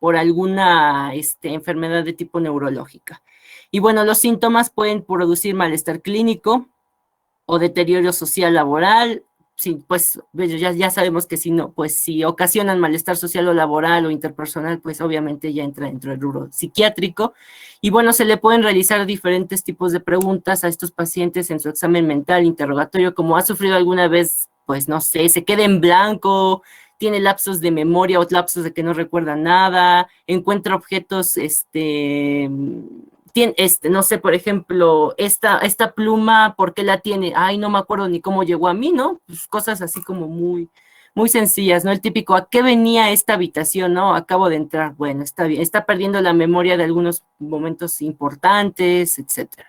por alguna enfermedad de tipo neurológica. Y bueno, los síntomas pueden producir malestar clínico o deterioro social laboral. Sí, pues ya sabemos que si ocasionan malestar social o laboral o interpersonal, pues obviamente ya entra dentro del rubro psiquiátrico. Y bueno, se le pueden realizar diferentes tipos de preguntas a estos pacientes en su examen mental, interrogatorio, como ha sufrido alguna vez, pues no sé, se queda en blanco, tiene lapsos de memoria o lapsos de que no recuerda nada, encuentra objetos, no sé, por ejemplo, esta pluma, ¿por qué la tiene? Ay, no me acuerdo ni cómo llegó a mí, ¿no? Pues cosas así como muy, muy sencillas, ¿no? El típico, ¿a qué venía esta habitación, no? Acabo de entrar, bueno, está bien, está perdiendo la memoria de algunos momentos importantes, etcétera.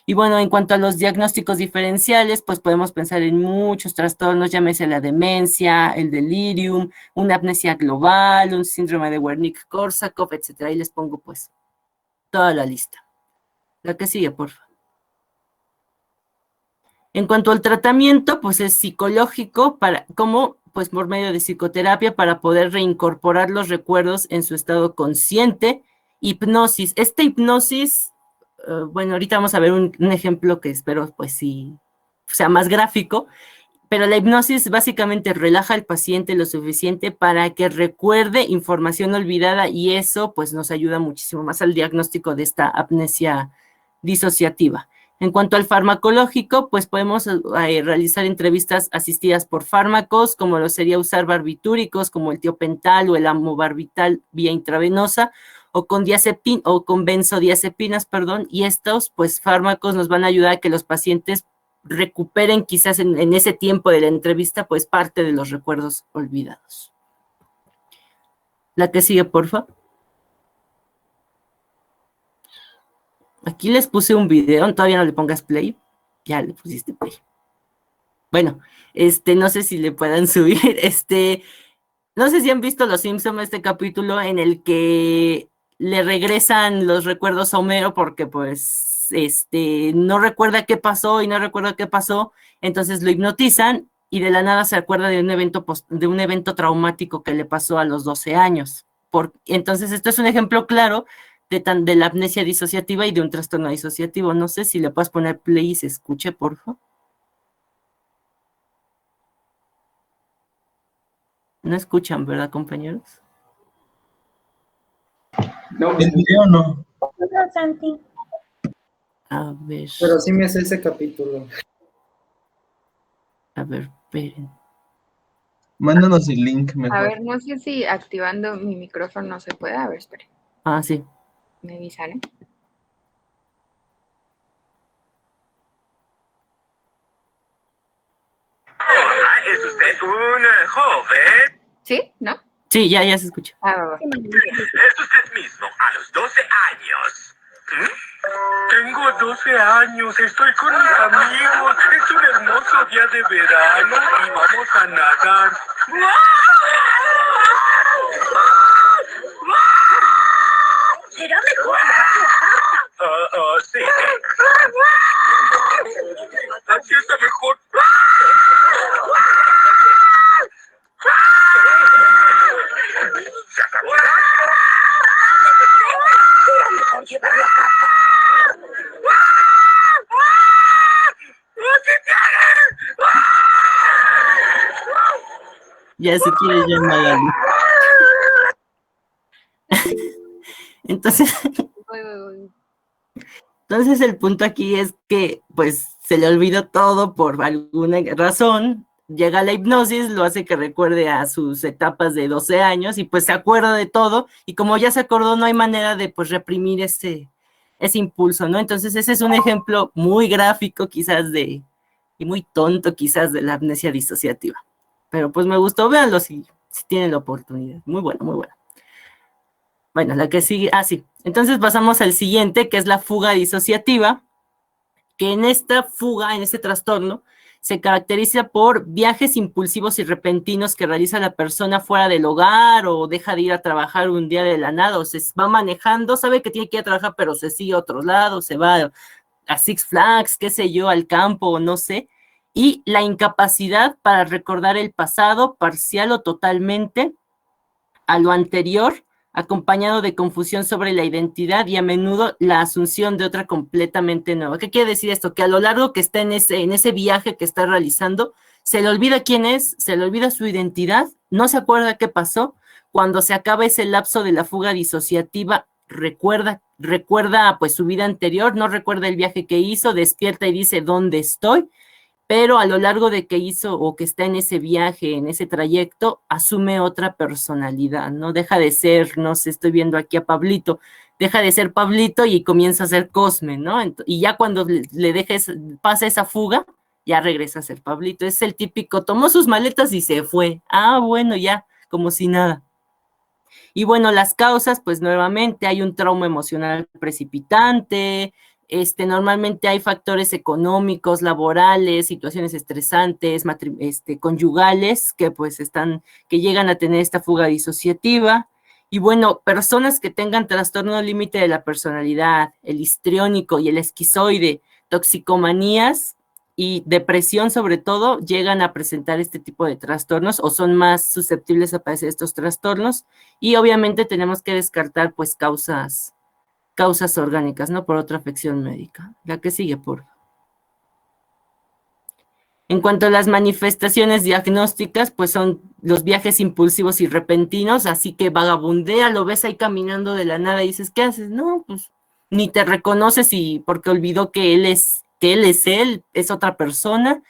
Y bueno, en cuanto a los diagnósticos diferenciales, pues podemos pensar en muchos trastornos, llámese la demencia, el delirium, una amnesia global, un síndrome de Wernicke-Korsakoff, etcétera. Ahí les pongo pues toda la lista. La que sigue, por favor. En cuanto al tratamiento, pues es psicológico, pues por medio de psicoterapia para poder reincorporar los recuerdos en su estado consciente. Hipnosis. Esta hipnosis, bueno, ahorita vamos a ver un ejemplo que espero pues sí sea más gráfico, pero la hipnosis básicamente relaja al paciente lo suficiente para que recuerde información olvidada, y eso pues nos ayuda muchísimo más al diagnóstico de esta amnesia disociativa. En cuanto al farmacológico, pues podemos realizar entrevistas asistidas por fármacos, como lo sería usar barbitúricos como el tiopental o el amobarbital vía intravenosa, o con benzodiazepinas, y estos pues fármacos nos van a ayudar a que los pacientes recuperen quizás en ese tiempo de la entrevista pues parte de los recuerdos olvidados. La que sigue, por favor. Aquí les puse un video, todavía no le pongas play, ya le pusiste play. Bueno, no sé si le puedan subir, no sé si han visto Los Simpsons, este capítulo en el que le regresan los recuerdos a Homero porque pues, no recuerda qué pasó y no recuerda qué pasó, entonces lo hipnotizan y de la nada se acuerda de un evento traumático que le pasó a los 12 años. Entonces, esto es un ejemplo claro de la amnesia disociativa y de un trastorno disociativo. No sé si le puedes poner play y se escuche, por favor. No escuchan, ¿verdad, compañeros? No, ¿En video no? A ver. pero sí me hace ese capítulo. A ver, esperen. Mándanos el link mejor. A ver, no sé si activando mi micrófono se puede. A ver, espere. Ah, sí. Me avisan, ¿eh? ¿Es usted un joven? ¿Sí? ¿No? Sí, ya se escucha. Ah, va, va. Es usted mismo, a los 12 años. Tengo 12 años, estoy con mis amigos, es un hermoso día de verano y vamos a nadar. ¿Será mejor? Sí. Así está mejor. Se acabó. Mejor llevarlo a casa. Ya si quieres ya Magali. Entonces, entonces el punto aquí es que pues se le olvidó todo por alguna razón, llega la hipnosis, lo hace que recuerde a sus etapas de 12 años y pues se acuerda de todo y como ya se acordó no hay manera de pues reprimir ese impulso, ¿no? Entonces ese es un ejemplo muy gráfico quizás y muy tonto quizás de la amnesia disociativa. Pero pues me gustó, véanlo si tienen la oportunidad. Muy bueno, muy bueno. Bueno, la que sigue, sí. Entonces pasamos al siguiente, que es la fuga disociativa, que en esta fuga, en este trastorno, se caracteriza por viajes impulsivos y repentinos que realiza la persona fuera del hogar o deja de ir a trabajar un día de la nada, o se va manejando, sabe que tiene que ir a trabajar, pero se sigue a otros lados, se va a Six Flags, qué sé yo, al campo, no sé, y la incapacidad para recordar el pasado parcial o totalmente a lo anterior, acompañado de confusión sobre la identidad y a menudo la asunción de otra completamente nueva. ¿Qué quiere decir esto? Que a lo largo que está en ese viaje que está realizando, se le olvida quién es, se le olvida su identidad, no se acuerda qué pasó. Cuando se acaba ese lapso de la fuga disociativa, recuerda pues su vida anterior, no recuerda el viaje que hizo, despierta y dice ¿dónde estoy? Pero a lo largo de que hizo o que está en ese viaje, en ese trayecto, asume otra personalidad, ¿no? Deja de ser, no sé, estoy viendo aquí a Pablito, deja de ser Pablito y comienza a ser Cosme, ¿no? Y ya cuando pasa esa fuga, ya regresa a ser Pablito. Es el típico, tomó sus maletas y se fue. Bueno, ya, como si nada. Y bueno, las causas, pues nuevamente hay un trauma emocional precipitante, normalmente hay factores económicos, laborales, situaciones estresantes, conyugales, que pues que llegan a tener esta fuga disociativa. Y bueno, personas que tengan trastorno límite de la personalidad, el histriónico y el esquizoide, toxicomanías y depresión sobre todo, llegan a presentar este tipo de trastornos o son más susceptibles a padecer estos trastornos. Y obviamente tenemos que descartar pues causas orgánicas, ¿no? Por otra afección médica. La que sigue, por. En cuanto a las manifestaciones diagnósticas, pues son los viajes impulsivos y repentinos, así que vagabundea, lo ves ahí caminando de la nada y dices, ¿qué haces? No, pues ni te reconoces porque olvidó que él es él, es otra persona.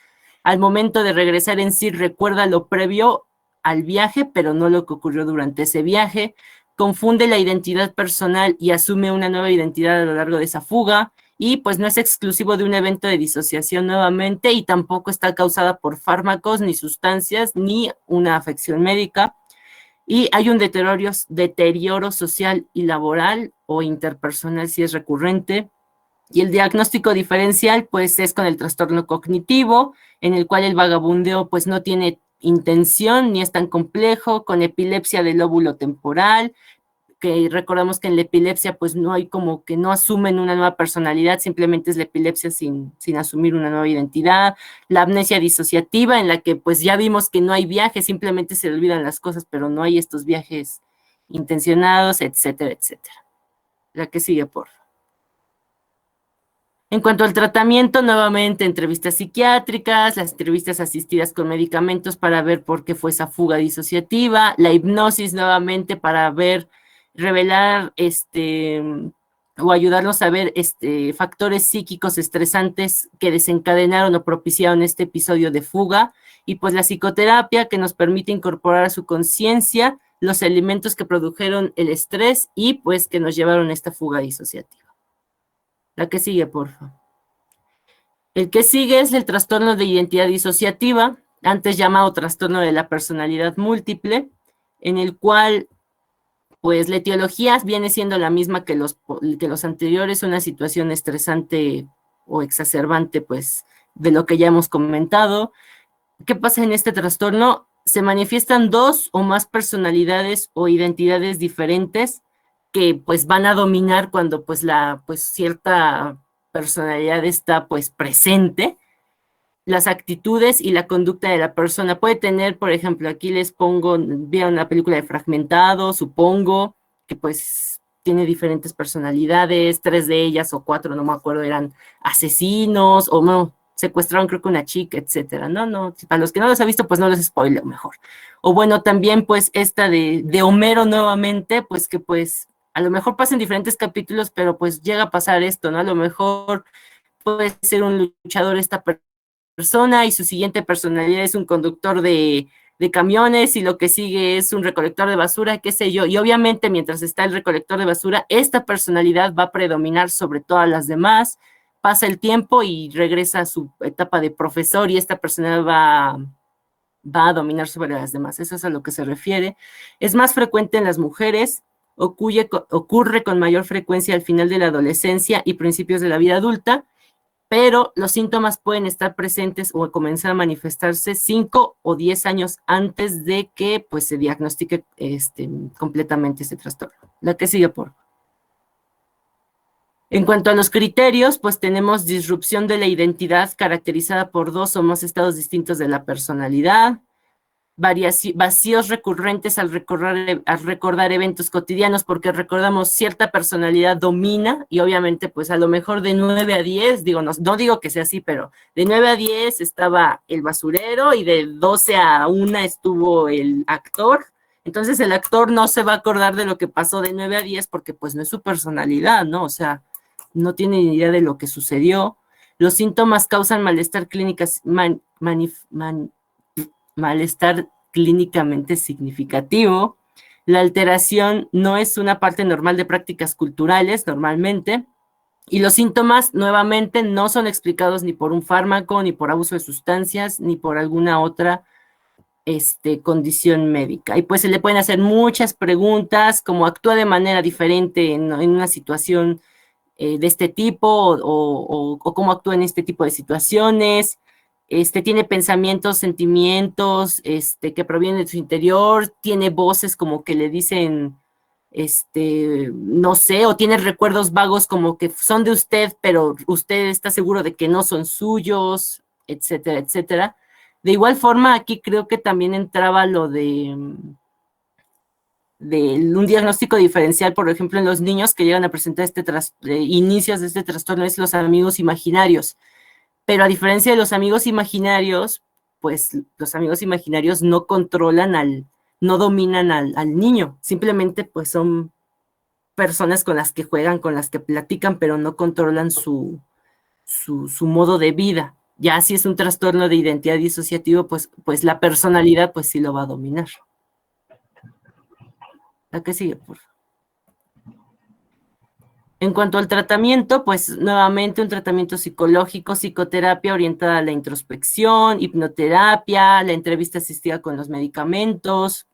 Al momento de regresar en sí, recuerda lo previo al viaje, pero no lo que ocurrió durante ese viaje. Confunde la identidad personal y asume una nueva identidad a lo largo de esa fuga, y pues no es exclusivo de un evento de disociación nuevamente, y tampoco está causada por fármacos, ni sustancias, ni una afección médica, y hay un deterioro social y laboral o interpersonal si es recurrente. Y el diagnóstico diferencial, pues, es con el trastorno cognitivo, en el cual el vagabundeo, pues, no tiene intención ni es tan complejo, con epilepsia del lóbulo temporal, que recordamos que en la epilepsia, pues, no hay como que no asumen una nueva personalidad, simplemente es la epilepsia sin asumir una nueva identidad. La amnesia disociativa, en la que, pues, ya vimos que no hay viajes, simplemente se olvidan las cosas, pero no hay estos viajes intencionados, etcétera, etcétera. La que sigue, por favor. En cuanto al tratamiento, nuevamente entrevistas psiquiátricas, las entrevistas asistidas con medicamentos para ver por qué fue esa fuga disociativa, la hipnosis nuevamente para revelar o ayudarnos a ver factores psíquicos estresantes que desencadenaron o propiciaron este episodio de fuga, y pues la psicoterapia que nos permite incorporar a su conciencia los elementos que produjeron el estrés y pues que nos llevaron a esta fuga disociativa. La que sigue, por favor. El que sigue es el trastorno de identidad disociativa, antes llamado trastorno de la personalidad múltiple, en el cual, pues, la etiología viene siendo la misma que los anteriores, una situación estresante o exacerbante, pues, de lo que ya hemos comentado. ¿Qué pasa en este trastorno? Se manifiestan dos o más personalidades o identidades diferentes que pues van a dominar cuando pues cierta personalidad está pues presente. Las actitudes y la conducta de la persona puede tener, por ejemplo, aquí les pongo, vieron la película de Fragmentado, supongo, que pues tiene diferentes personalidades, 3 de ellas o 4, no me acuerdo, eran asesinos o no, secuestraron creo que una chica, etcétera. No, para los que no los ha visto, pues no les spoileo mejor. O bueno, también pues esta de Homero nuevamente, pues que pues a lo mejor pasa en diferentes capítulos, pero pues llega a pasar esto, ¿no? A lo mejor puede ser un luchador esta persona y su siguiente personalidad es un conductor de camiones y lo que sigue es un recolector de basura, qué sé yo. Y obviamente mientras está el recolector de basura, esta personalidad va a predominar sobre todas las demás. Pasa el tiempo y regresa a su etapa de profesor y esta personalidad va a dominar sobre las demás. Eso es a lo que se refiere. Es más frecuente en las mujeres, ocurre con mayor frecuencia al final de la adolescencia y principios de la vida adulta, pero los síntomas pueden estar presentes o comenzar a manifestarse 5 o 10 años antes de que pues, se diagnostique completamente este trastorno. La que sigue, por. En cuanto a los criterios, pues tenemos disrupción de la identidad caracterizada por 2 o más estados distintos de la personalidad, vacíos recurrentes al recordar eventos cotidianos, porque recordamos cierta personalidad domina y obviamente pues a lo mejor de 9 a 10, digo, no digo que sea así, pero de 9 a 10 estaba el basurero y de 12 a 1 estuvo el actor. Entonces el actor no se va a acordar de lo que pasó de 9 a 10 porque pues no es su personalidad, ¿no? O sea, no tiene ni idea de lo que sucedió. Los síntomas causan malestar malestar clínicamente significativo. La alteración no es una parte normal de prácticas culturales normalmente, y los síntomas nuevamente no son explicados ni por un fármaco, ni por abuso de sustancias, ni por alguna otra condición médica. Y pues se le pueden hacer muchas preguntas, como actúa de manera diferente en una situación de este tipo, o cómo actúa en este tipo de situaciones. Tiene pensamientos, sentimientos, que provienen de su interior, tiene voces como que le dicen, no sé, o tiene recuerdos vagos como que son de usted, pero usted está seguro de que no son suyos, etcétera, etcétera. De igual forma, aquí creo que también entraba lo de un diagnóstico diferencial, por ejemplo, en los niños que llegan a presentar inicios de este trastorno, es los amigos imaginarios. Pero a diferencia de los amigos imaginarios, pues los amigos imaginarios no controlan no dominan al niño, simplemente pues son personas con las que juegan, con las que platican, pero no controlan su modo de vida. Ya si es un trastorno de identidad disociativo, pues la personalidad pues sí lo va a dominar. La que sigue, por favor. En cuanto al tratamiento, pues nuevamente un tratamiento psicológico, psicoterapia orientada a la introspección, hipnoterapia, la entrevista asistida con los medicamentos.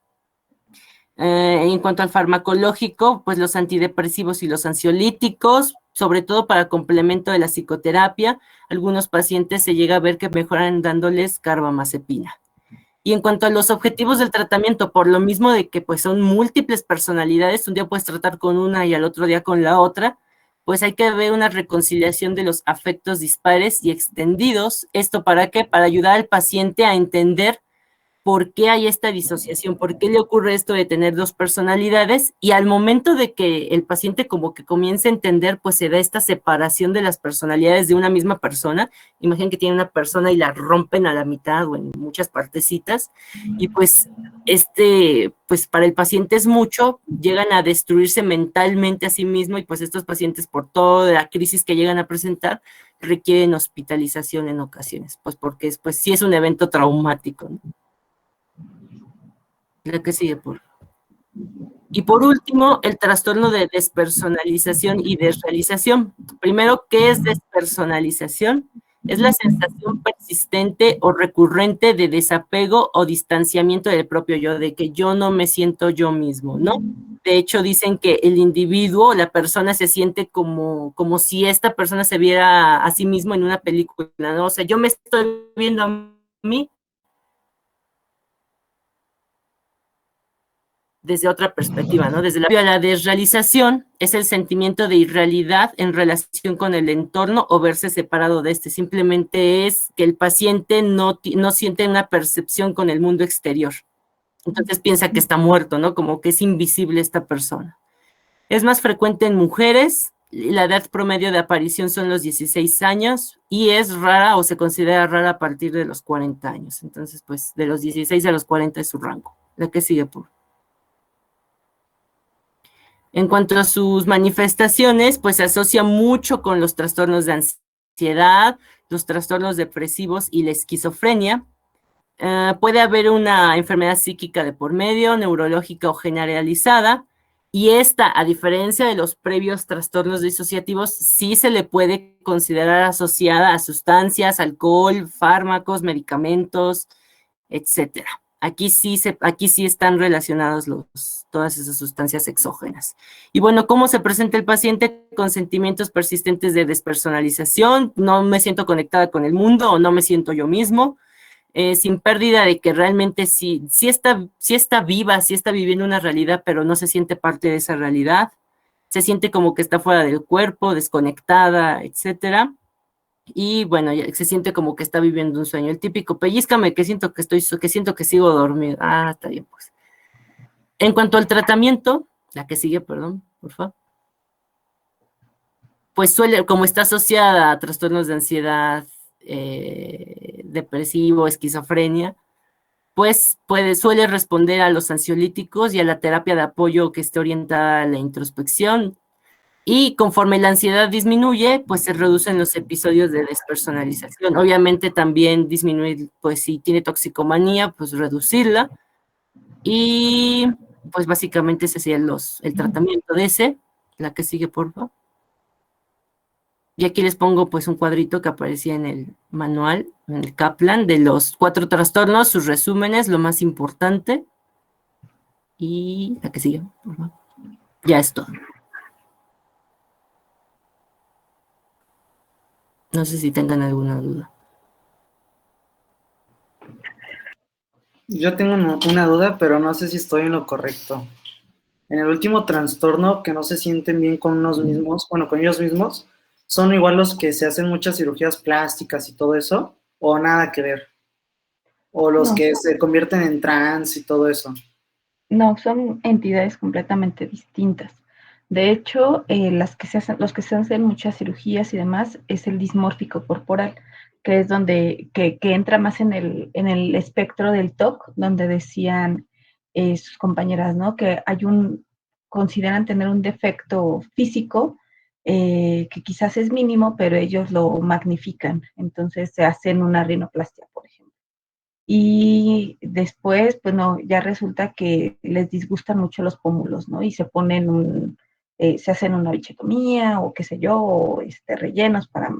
En cuanto al farmacológico, pues los antidepresivos y los ansiolíticos, sobre todo para complemento de la psicoterapia. Algunos pacientes se llega a ver que mejoran dándoles carbamazepina. Y en cuanto a los objetivos del tratamiento, por lo mismo de que pues son múltiples personalidades, un día puedes tratar con una y al otro día con la otra, pues hay que ver una reconciliación de los afectos dispares y extendidos. ¿Esto para qué? Para ayudar al paciente a entender por qué hay esta disociación, por qué le ocurre esto de tener dos personalidades, y al momento de que el paciente como que comience a entender, pues se da esta separación de las personalidades de una misma persona. Imaginen que tiene una persona y la rompen a la mitad o en muchas partecitas, y pues pues para el paciente es mucho, llegan a destruirse mentalmente a sí mismo, y pues estos pacientes, por toda la crisis que llegan a presentar, requieren hospitalización en ocasiones, pues porque pues sí es un evento traumático, ¿no? La que sigue, por. Y por último, el trastorno de despersonalización y desrealización. Primero, ¿qué es despersonalización? Es la sensación persistente o recurrente de desapego o distanciamiento del propio yo, de que yo no me siento yo mismo, ¿no? De hecho, dicen que el individuo, la persona se siente como si esta persona se viera a sí mismo en una película, ¿no? O sea, yo me estoy viendo a mí desde otra perspectiva, ¿no? Desde la desrealización es el sentimiento de irrealidad en relación con el entorno o verse separado de este. Simplemente es que el paciente no siente una percepción con el mundo exterior. Entonces piensa que está muerto, ¿no? Como que es invisible esta persona. Es más frecuente en mujeres. La edad promedio de aparición son los 16 años y es rara o se considera rara a partir de los 40 años. Entonces, pues, de los 16 a los 40 es su rango. La que sigue, por. En cuanto a sus manifestaciones, pues se asocia mucho con los trastornos de ansiedad, los trastornos depresivos y la esquizofrenia. Puede haber una enfermedad psíquica de por medio, neurológica o generalizada, y esta, a diferencia de los previos trastornos disociativos, sí se le puede considerar asociada a sustancias, alcohol, fármacos, medicamentos, etcétera. Aquí sí están relacionados todas esas sustancias exógenas. Y bueno, ¿cómo se presenta el paciente? Con sentimientos persistentes de despersonalización, no me siento conectada con el mundo o no me siento yo mismo, sin pérdida de que realmente sí está viva, sí está viviendo una realidad, pero no se siente parte de esa realidad, se siente como que está fuera del cuerpo, desconectada, etcétera. Y bueno, se siente como que está viviendo un sueño. El típico pellízcame que siento que sigo dormido. Ah, está bien, pues. En cuanto al tratamiento, la que sigue, perdón, por favor. Pues como está asociada a trastornos de ansiedad, depresivo, esquizofrenia, pues suele responder a los ansiolíticos y a la terapia de apoyo que esté orientada a la introspección. Y conforme la ansiedad disminuye, pues se reducen los episodios de despersonalización. Obviamente también disminuir, pues si tiene toxicomanía, pues reducirla. Y pues básicamente ese sería el tratamiento de ese. La que sigue, por favor. Y aquí les pongo pues un cuadrito que aparecía en el manual, en el Kaplan, de los 4 trastornos, sus resúmenes, lo más importante. Y la que sigue, por favor. Ya es todo. No sé si tengan alguna duda. Yo tengo una duda, pero no sé si estoy en lo correcto. En el último trastorno, que no se sienten bien con unos mismos, bueno, con ellos mismos, ¿son igual los que se hacen muchas cirugías plásticas y todo eso? ¿O nada que ver? ¿O los que se convierten en trans y todo eso? No, son entidades completamente distintas. De hecho, los que se hacen muchas cirugías y demás es el dismórfico corporal, que es donde que entra más en el espectro del TOC, donde decían sus compañeras, ¿no? Que consideran tener un defecto físico que quizás es mínimo, pero ellos lo magnifican. Entonces se hacen una rinoplastia, por ejemplo. Y después, pues no, ya resulta que les disgustan mucho los pómulos, ¿no? Y se ponen se hacen una bichectomía o qué sé yo, o rellenos para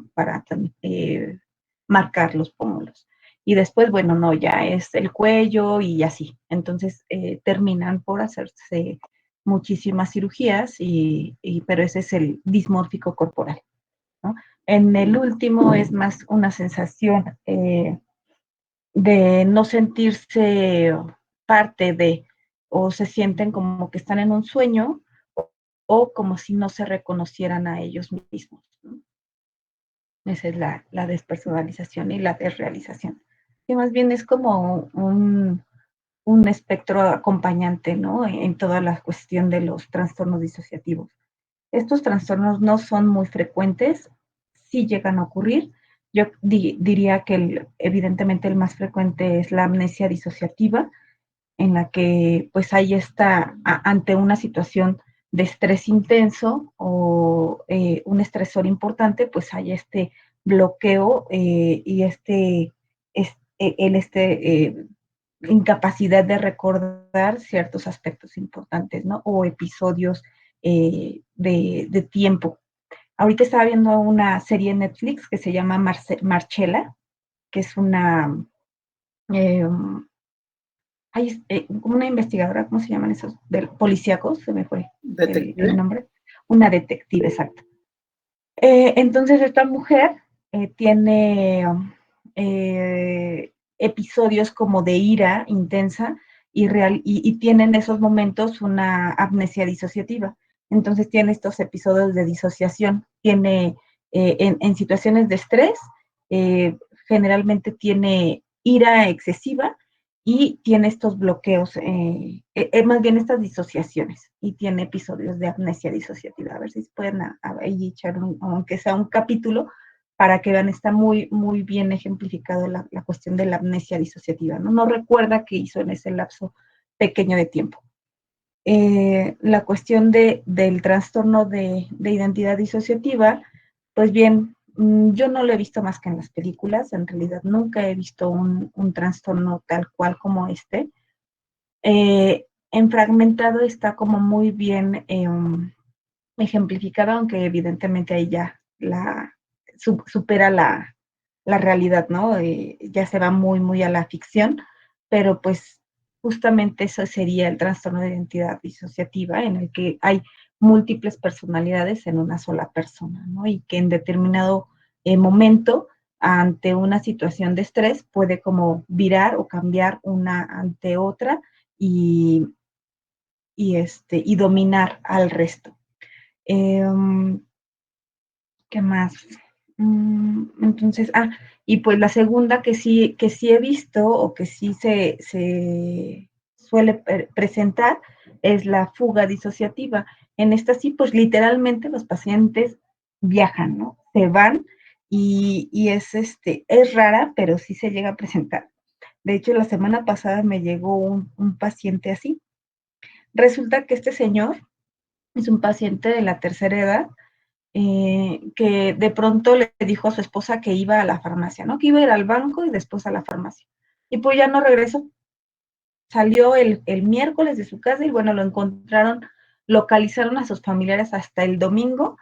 marcar los pómulos. Y después, bueno, no, ya es el cuello y así. Entonces terminan por hacerse muchísimas cirugías, pero ese es el dismórfico corporal, ¿no? En el último es más una sensación de no sentirse parte de, o se sienten como que están en un sueño, o como si no se reconocieran a ellos mismos, ¿no? Esa es la despersonalización y la desrealización, que más bien es como un espectro acompañante, ¿no? En toda la cuestión de los trastornos disociativos. Estos trastornos no son muy frecuentes, sí llegan a ocurrir. Yo diría que evidentemente el más frecuente es la amnesia disociativa, en la que pues ahí está ante una situación de estrés intenso o un estresor importante, pues hay este bloqueo y incapacidad de recordar ciertos aspectos importantes, ¿no? O episodios de tiempo. Ahorita estaba viendo una serie en Netflix que se llama Marcella, que es una investigadora, ¿cómo se llaman esos? Policíacos, se me fue el nombre. Una detective, exacto. Entonces esta mujer tiene episodios como de ira intensa y tiene en esos momentos una amnesia disociativa. Entonces tiene estos episodios de disociación. Tiene en situaciones de estrés, generalmente tiene ira excesiva y tiene estos bloqueos, más bien estas disociaciones, y tiene episodios de amnesia disociativa. A ver si pueden ahí echar aunque sea un capítulo, para que vean, está muy, muy bien ejemplificado la cuestión de la amnesia disociativa, ¿no? No recuerda qué hizo en ese lapso pequeño de tiempo. La cuestión del trastorno de identidad disociativa, pues bien, yo no lo he visto más que en las películas, en realidad nunca he visto un trastorno tal cual como este. En Fragmentado está como muy bien ejemplificado, aunque evidentemente ahí ya supera la realidad, ¿no? Ya se va muy, muy a la ficción, pero pues justamente eso sería el trastorno de identidad disociativa, en el que hay múltiples personalidades en una sola persona, ¿no? Y que en determinado momento, ante una situación de estrés, puede como virar o cambiar una ante otra y dominar al resto. ¿Qué más? Entonces, y pues la segunda que sí he visto o que sí se suele presentar es la fuga disociativa. En esta sí, pues literalmente los pacientes viajan, ¿no? Se van y es rara, pero sí se llega a presentar. De hecho, la semana pasada me llegó un paciente así. Resulta que este señor es un paciente de la tercera edad, que de pronto le dijo a su esposa que iba a la farmacia, ¿no? Que iba a ir al banco y después a la farmacia. Y pues ya no regresó. Salió el miércoles de su casa y bueno, localizaron a sus familiares hasta el domingo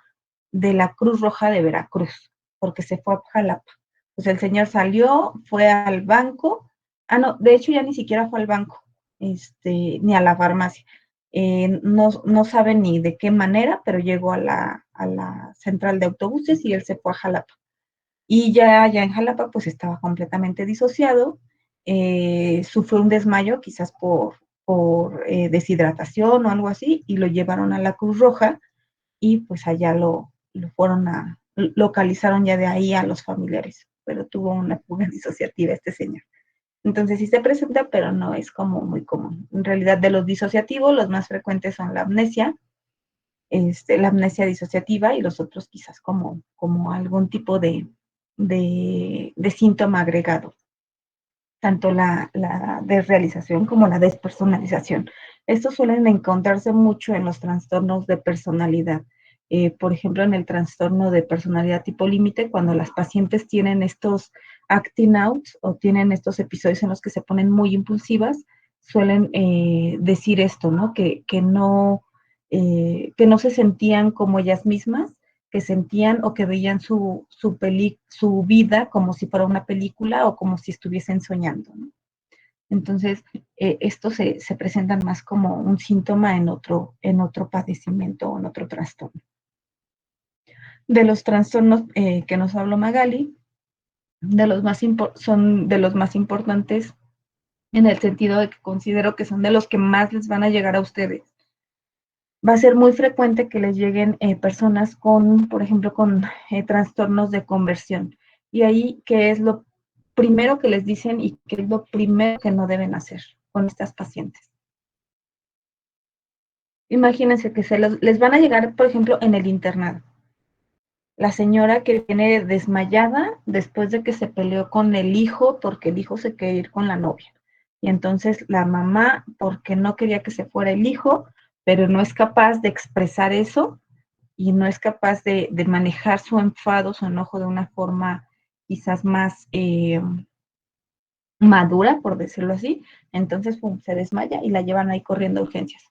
de la Cruz Roja de Veracruz, porque se fue a Jalapa. Pues el señor salió, fue al banco, no, de hecho ya ni siquiera fue al banco, ni a la farmacia. No sabe ni de qué manera, pero llegó a la central de autobuses y él se fue a Jalapa. Y ya en Jalapa pues estaba completamente disociado, sufrió un desmayo quizás por deshidratación o algo así, y lo llevaron a la Cruz Roja y pues allá lo localizaron ya de ahí a los familiares, pero tuvo una fuga disociativa este señor. Entonces sí se presenta, pero no es como muy común. En realidad, de los disociativos, los más frecuentes son la amnesia disociativa, y los otros quizás como algún tipo de síntoma agregado. Tanto la desrealización como la despersonalización. Estos suelen encontrarse mucho en los trastornos de personalidad. Por ejemplo, en el trastorno de personalidad tipo límite, cuando las pacientes tienen estos acting outs o tienen estos episodios en los que se ponen muy impulsivas, suelen decir esto, ¿no? Que no se sentían como ellas mismas, que sentían o que veían su vida como si fuera una película o como si estuviesen soñando, ¿no? Entonces, estos se presentan más como un síntoma en otro padecimiento o en otro trastorno. De los trastornos que nos habló Magali, son de los más importantes en el sentido de que considero que son de los que más les van a llegar a ustedes. Va a ser muy frecuente que les lleguen personas con, por ejemplo, con trastornos de conversión. Y ahí, ¿qué es lo primero que les dicen y qué es lo primero que no deben hacer con estas pacientes? Imagínense que les van a llegar, por ejemplo, en el internado. La señora que viene desmayada después de que se peleó con el hijo porque el hijo se quería ir con la novia. Y entonces la mamá, porque no quería que se fuera el hijo, pero no es capaz de expresar eso y no es capaz de manejar su enfado, su enojo de una forma quizás más madura, por decirlo así. Entonces, pum, se desmaya y la llevan ahí corriendo a urgencias.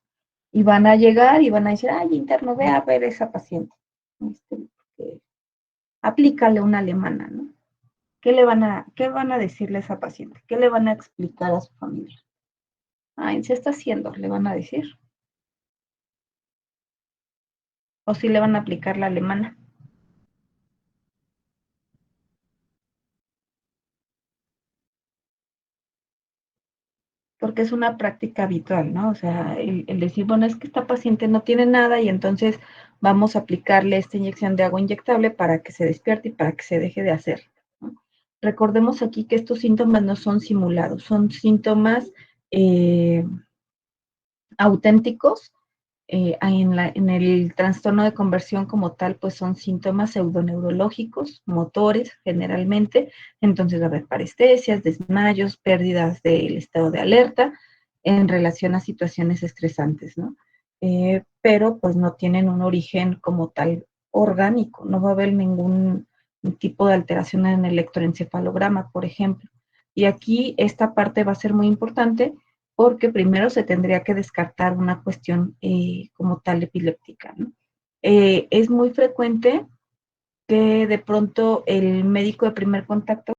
Y van a llegar y van a decir, ay, interno, ve a ver a esa paciente. Aplícale una alemana, ¿no? ¿Qué van a decirle a esa paciente? ¿Qué le van a explicar a su familia? Ay, se está haciendo, le van a decir. O si le van a aplicar la alemana. Porque es una práctica habitual, ¿no? O sea, el decir, bueno, es que esta paciente no tiene nada y entonces vamos a aplicarle esta inyección de agua inyectable para que se despierte y para que se deje de hacer, ¿no? Recordemos aquí que estos síntomas no son simulados, son síntomas auténticos. En el trastorno de conversión como tal, pues son síntomas pseudoneurológicos, motores generalmente. Entonces va a haber parestesias, desmayos, pérdidas del estado de alerta en relación a situaciones estresantes, ¿no? Pero pues no tienen un origen como tal orgánico, no va a haber ningún tipo de alteración en el electroencefalograma, por ejemplo. Y aquí esta parte va a ser muy importante porque primero se tendría que descartar una cuestión como tal epiléptica, ¿no? Es muy frecuente que de pronto el médico de primer contacto